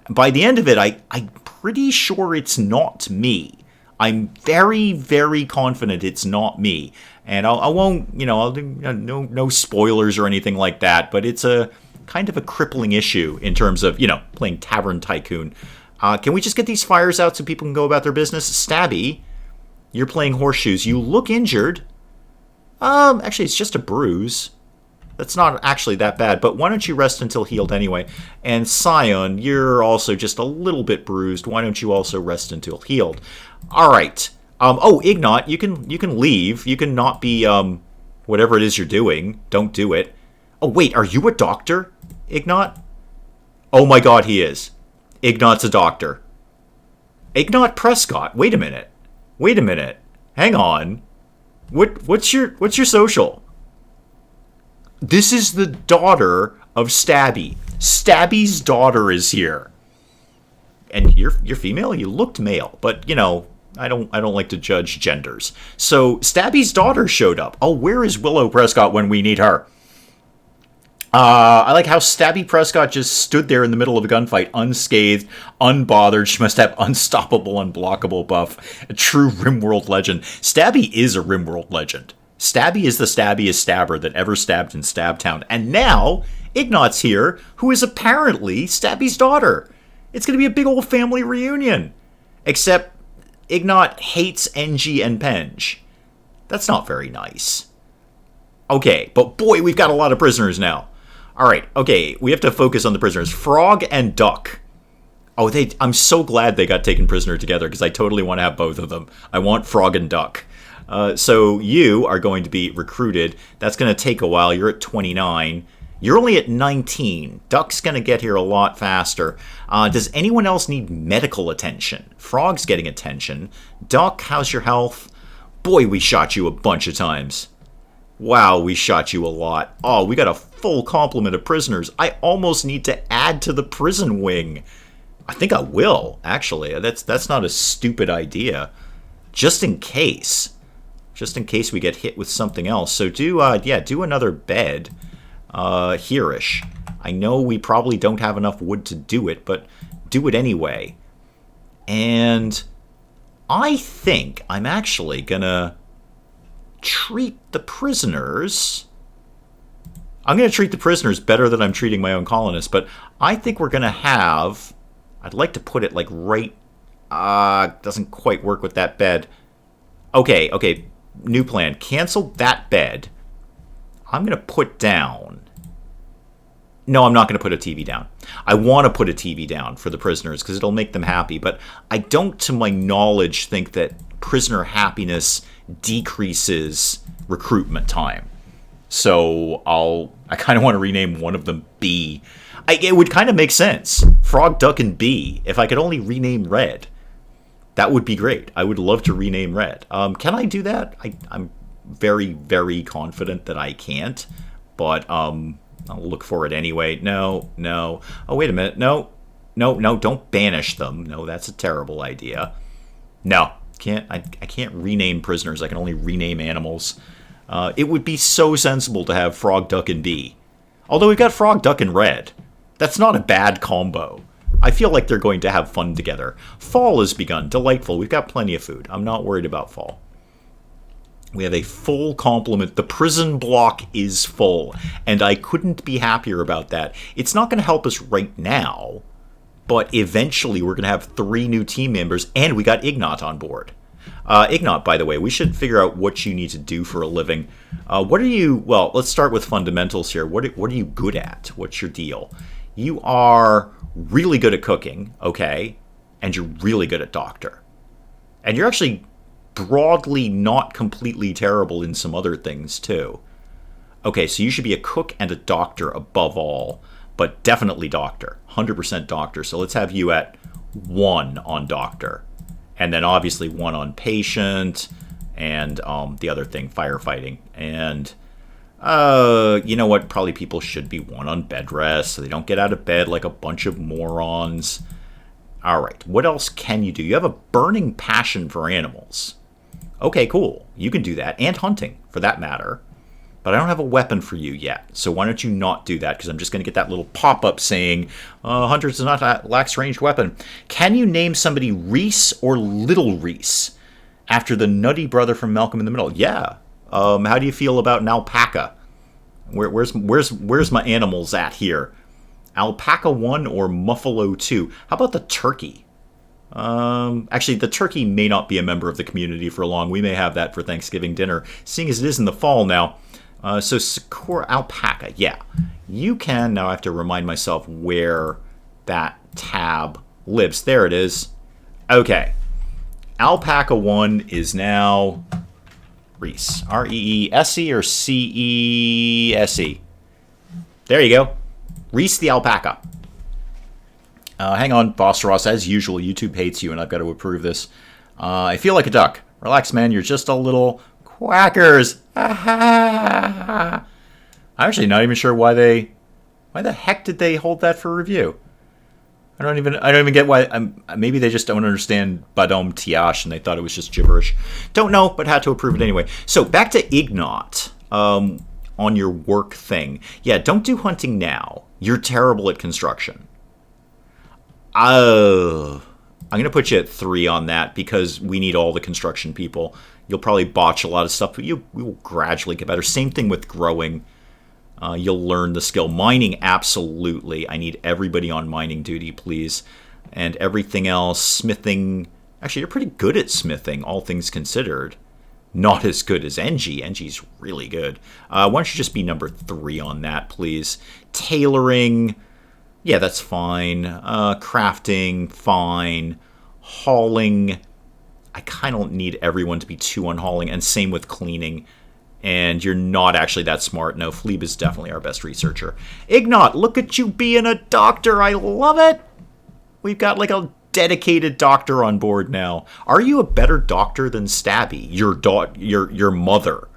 by the end of it, I'm pretty sure it's not me. I'm very, very confident it's not me. And I won't, I'll do no spoilers or anything like that, but it's a kind of a crippling issue in terms of, playing Tavern Tycoon. Can we just get these fires out so people can go about their business? Stabby, you're playing horseshoes. You look injured. Actually, it's just a bruise. That's not actually that bad, but why don't you rest until healed anyway? And Scion, you're also just a little bit bruised. Why don't you also rest until healed? All right. Ignat, you can leave. You can not be whatever it is you're doing. Don't do it. Oh wait, are you a doctor, Ignat? Oh my God, he is. Ignat's a doctor. Ignat Prescott. Wait a minute. Hang on. What's your social? This is the daughter of Stabby. Stabby's daughter is here. And you're female? You looked male, but I don't like to judge genders. So Stabby's daughter showed up. Oh, where is Willow Prescott when we need her? I like how Stabby Prescott just stood there in the middle of a gunfight, unscathed, unbothered. She must have unstoppable, unblockable buff. A true RimWorld legend. Stabby is a RimWorld legend. Stabby is the stabbiest stabber that ever stabbed in Stabtown. And now, Ignat's here, who is apparently Stabby's daughter. It's going to be a big old family reunion. Except Ignat hates NG and Penge. That's not very nice. Okay, but boy, we've got a lot of prisoners now. All right, okay, we have to focus on the prisoners. Frog and Duck. Oh, I'm so glad they got taken prisoner together because I totally want to have both of them. I want Frog and Duck. So you are going to be recruited. That's going to take a while. You're at 29. You're only at 19. Duck's going to get here a lot faster. Does anyone else need medical attention? Frog's getting attention. Duck, how's your health? Boy, we shot you a bunch of times. Wow, we shot you a lot. Oh, we got a full complement of prisoners. I almost need to add to the prison wing. I think I will, actually. That's not a stupid idea. Just in case. Just in case we get hit with something else. So do another bed. Here-ish. I know we probably don't have enough wood to do it, but do it anyway. And I think I'm actually gonna treat the prisoners... I'm going to treat the prisoners better than I'm treating my own colonists, but I think we're going to have... I'd like to put it like right... doesn't quite work with that bed. Okay, new plan. Cancel that bed. I'm going to put down... No, I'm not going to put a TV down. I want to put a TV down for the prisoners because it'll make them happy, but I don't, to my knowledge, think that prisoner happiness decreases recruitment time. So I kind of want to rename one of them B. It would kind of make sense. Frog, duck, and bee. If I could only rename Red, that would be great. I would love to rename Red. Can I do that? I'm very, very confident that I can't, but I'll look for it anyway. No. Oh, wait a minute. No, don't banish them. No, that's a terrible idea. No, I can't rename prisoners. I can only rename animals. It would be so sensible to have Frog, Duck, and Bee. Although we've got Frog, Duck, and Red. That's not a bad combo. I feel like they're going to have fun together. Fall has begun. Delightful. We've got plenty of food. I'm not worried about fall. We have a full complement. The prison block is full, and I couldn't be happier about that. It's not going to help us right now, but eventually we're going to have 3 new team members, and we got Ignat on board. Ignat, by the way, we should figure out what you need to do for a living. What are you... Well, let's start with fundamentals here. What are you good at? What's your deal? You are really good at cooking, okay, and you're really good at doctor. And you're actually broadly not completely terrible in some other things, too. Okay, so you should be a cook and a doctor above all, but definitely doctor. 100% doctor. So let's have you at 1 on doctor. And then obviously 1 on patient, and the other thing, firefighting. And you know what? Probably people should be 1 on bed rest, so they don't get out of bed like a bunch of morons. All right, what else can you do? You have a burning passion for animals. Okay, cool. You can do that, and hunting, for that matter. But I don't have a weapon for you yet, so why don't you not do that? Because I'm just going to get that little pop-up saying, Hunter does not lacks ranged weapon. Can you name somebody Reese or Little Reese after the nutty brother from Malcolm in the Middle? Yeah. How do you feel about an alpaca? Where's my animals at here? Alpaca 1 or Muffalo 2? How about the turkey? Actually, the turkey may not be a member of the community for long. We may have that for Thanksgiving dinner, seeing as it is in the fall now. So Sakura alpaca, yeah. You can, now I have to remind myself where that tab lives. There it is. Okay. Alpaca 1 is now Reese. R-E-E-S-E or C-E-S-E? There you go. Reese the alpaca. Hang on, Boss Ross. As usual, YouTube hates you, and I've got to approve this. I feel like a duck. Relax, man. You're just a little quackers. I'm actually not even sure why the heck did they hold that for review? I don't even get why. Maybe they just don't understand Badom Tiash and they thought it was just gibberish. Don't know, but had to approve it anyway. So back to Ignat on your work thing. Yeah, don't do hunting now. You're terrible at construction. I'm going to put you at 3 on that because we need all the construction people. You'll probably botch a lot of stuff, but we will gradually get better. Same thing with growing. You'll learn the skill. Mining, absolutely. I need everybody on mining duty, please. And everything else, smithing. Actually, you're pretty good at smithing, all things considered. Not as good as Engie. Engie's really good. Why don't you just be number 3 on that, please? Tailoring, yeah, that's fine. Crafting, fine. Hauling, I kind of need everyone to be 2 on hauling, and same with cleaning. And you're not actually that smart. No, Fleeb is definitely our best researcher. Ignat, look at you being a doctor. I love it. We've got like a dedicated doctor on board now. Are you a better doctor than Stabby? Your mother.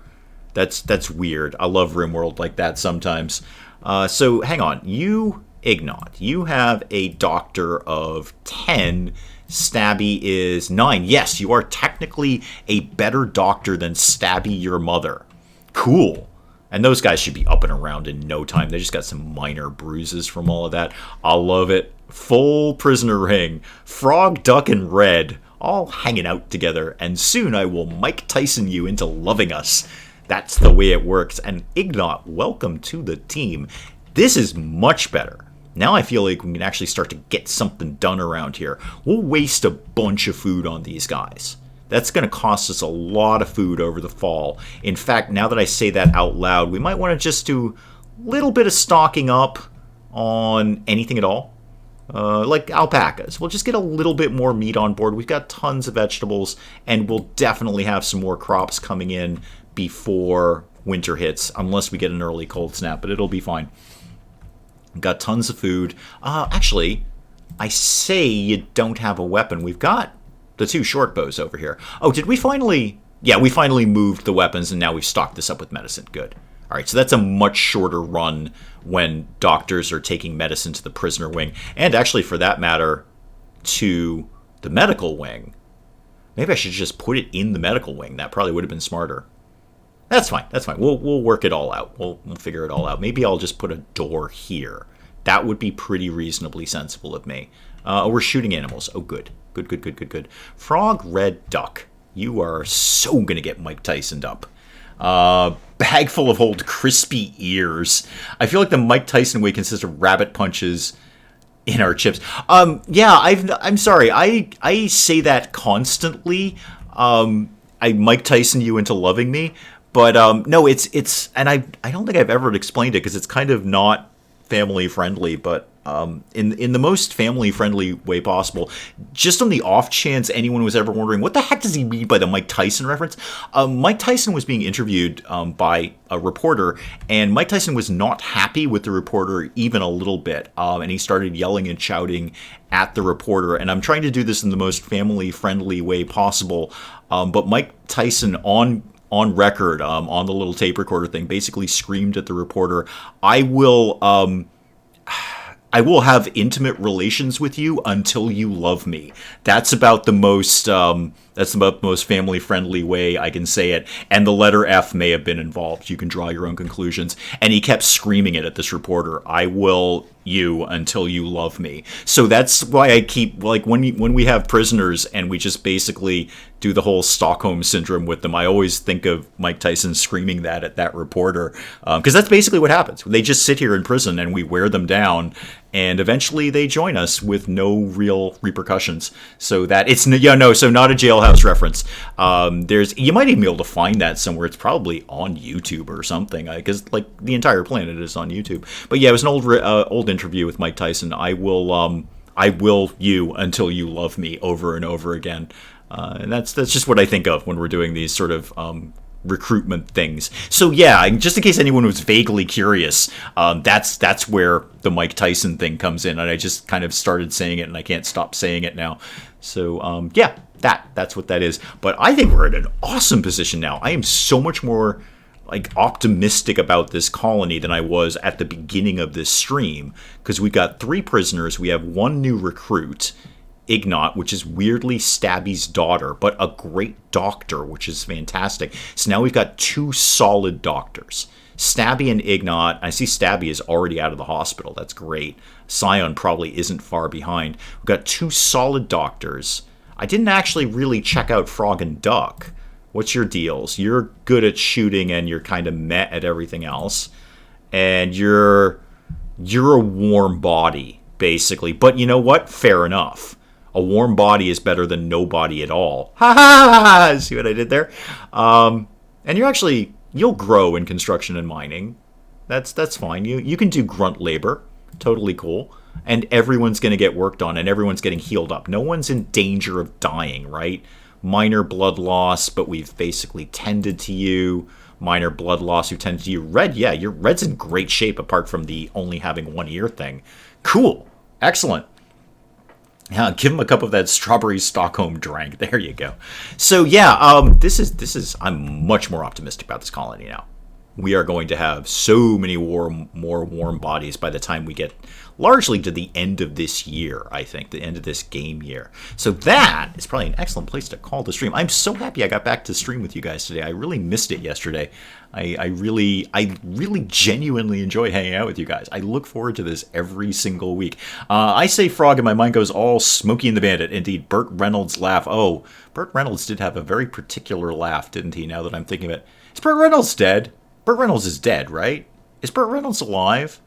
That's weird. I love RimWorld like that sometimes. So hang on. You, Ignat, you have a doctor of 10. Stabby is 9. Yes, you are technically a better doctor than Stabby, your mother. Cool. And those guys should be up and around in no time. They just got some minor bruises from all of that. I love it. Full prisoner ring. Frog, Duck, and Red all hanging out together. And soon I will Mike Tyson you into loving us. That's the way it works. And Ignat, welcome to the team. This is much better. Now I feel like we can actually start to get something done around here. We'll waste a bunch of food on these guys. That's going to cost us a lot of food over the fall. In fact, now that I say that out loud, we might want to just do a little bit of stocking up on anything at all. Like alpacas. We'll just get a little bit more meat on board. We've got tons of vegetables, and we'll definitely have some more crops coming in before winter hits, unless we get an early cold snap, but it'll be fine. Got tons of food. Actually, I say you don't have a weapon. We've got the 2 short bows over here. Oh, did we finally... Yeah, we finally moved the weapons, and now we've stocked this up with medicine. Good. All right, so that's a much shorter run when doctors are taking medicine to the prisoner wing. And actually, for that matter, to the medical wing. Maybe I should just put it in the medical wing. That probably would have been smarter. That's fine. That's fine. We'll work it all out. We'll figure it all out. Maybe I'll just put a door here. That would be pretty reasonably sensible of me. We're shooting animals. Oh, good. Good. Frog, red, duck. You are so going to get Mike Tyson'd up. Bag full of old crispy ears. I feel like the Mike Tyson way consists of rabbit punches in our chips. Yeah, I'm sorry. I say that constantly. I Mike Tyson you into loving me. But no, it's and I don't think I've ever explained it because it's kind of not family friendly, but in the most family friendly way possible. Just on the off chance anyone was ever wondering what the heck does he mean by the Mike Tyson reference, Mike Tyson was being interviewed by a reporter, and Mike Tyson was not happy with the reporter even a little bit, and he started yelling and shouting at the reporter. And I'm trying to do this in the most family friendly way possible, but Mike Tyson on record, on the little tape recorder thing, basically screamed at the reporter, I will have intimate relations with you until you love me. That's about the most family friendly way I can say it. And the letter F may have been involved. You can draw your own conclusions. And he kept screaming it at this reporter. I will you until you love me. So that's why I keep, like, when we have prisoners and we just basically do the whole Stockholm syndrome with them, I always think of Mike Tyson screaming that at that reporter, because that's basically what happens. They just sit here in prison and we wear them down, and eventually they join us with no real repercussions. So that it's so not a Jailhouse reference. You might even be able to find that somewhere. It's probably on YouTube or something, because like the entire planet is on YouTube. But yeah, it was an old interview with Mike Tyson. I will you until you love me, over and over again. And that's just what I think of when we're doing these sort of recruitment things. So yeah, just in case anyone was vaguely curious, that's where the Mike Tyson thing comes in, and I just kind of started saying it, and I can't stop saying it now. So yeah, that's what that is. But I think we're in an awesome position now. I am so much more optimistic about this colony than I was at the beginning of this stream, because we've got 3 prisoners, we have 1 new recruit, Ignat, which is weirdly Stabby's daughter, but a great doctor, which is fantastic. So now we've got 2 solid doctors. Stabby and Ignat. I see Stabby is already out of the hospital. That's great. Scion probably isn't far behind. We've got 2 solid doctors. I didn't actually really check out Frog and Duck. What's your deals? You're good at shooting and you're kind of meh at everything else. And you're a warm body, basically. But you know what? Fair enough. A warm body is better than no body at all. Ha ha ha! See what I did there? And you'll grow in construction and mining. That's fine. You can do grunt labor. Totally cool. And everyone's going to get worked on, and everyone's getting healed up. No one's in danger of dying, right? Minor blood loss, but we've basically tended to you. Minor blood loss, we've tended to you. Red, yeah, your Red's in great shape apart from the only having 1 ear thing. Cool. Excellent. Yeah, give him a cup of that strawberry Stockholm drink. There you go. So yeah, this is. I'm much more optimistic about this colony now. We are going to have so many more warm bodies by the time we get largely to the end of this year, I think, the end of this game year. So that is probably an excellent place to call the stream. I'm so happy I got back to stream with you guys today. I really missed it yesterday. I really genuinely enjoy hanging out with you guys. I look forward to this every single week. I say Frog and my mind goes all Smokey and the Bandit. Indeed, Burt Reynolds' laugh. Oh, Burt Reynolds did have a very particular laugh, didn't he, now that I'm thinking of it. Is Burt Reynolds dead? Burt Reynolds is dead, right? Is Burt Reynolds alive?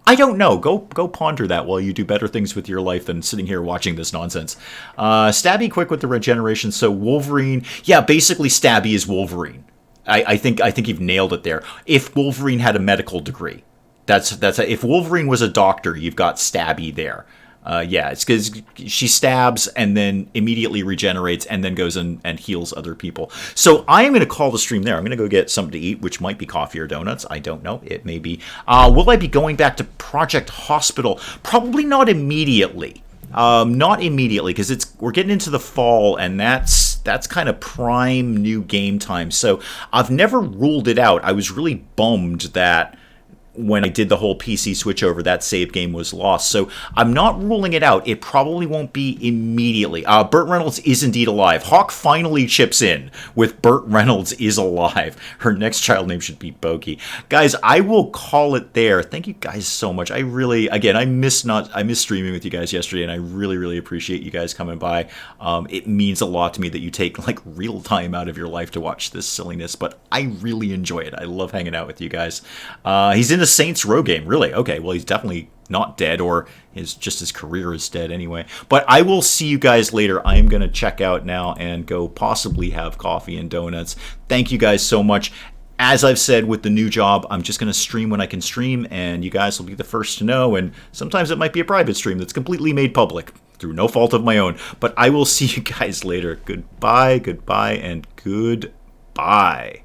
I don't know. Go ponder that while you do better things with your life than sitting here watching this nonsense. Stabby quick with the regeneration. So Wolverine, yeah, basically Stabby is Wolverine. I think you've nailed it there. If Wolverine had a medical degree, that's if Wolverine was a doctor, you've got Stabby there. Yeah, it's because she stabs and then immediately regenerates and then goes and heals other people. So I am going to call the stream there. I'm going to go get something to eat, which might be coffee or donuts. I don't know. It may be. Will I be going back to Project Hospital? Probably not immediately. Not immediately, because we're getting into the fall, and that's kind of prime new game time. So I've never ruled it out. I was really bummed that when I did the whole PC switchover, that save game was lost. So I'm not ruling it out. It probably won't be immediately. Burt Reynolds is indeed alive. Hawk finally chips in with Burt Reynolds is alive. Her next child name should be Bogey. Guys, I will call it there. Thank you guys so much. I really, again, I missed streaming with you guys yesterday, and I really, really appreciate you guys coming by. It means a lot to me that you take like real time out of your life to watch this silliness, but I really enjoy it. I love hanging out with you guys. He's in the Saints Row game, really? Okay, well, he's definitely not dead, or his career is dead anyway. But I will see you guys later. I am going to check out now and go possibly have coffee and donuts. Thank you guys so much. As I've said with the new job, I'm just going to stream when I can stream, and you guys will be the first to know. And sometimes it might be a private stream that's completely made public through no fault of my own. But I will see you guys later. Goodbye, and goodbye.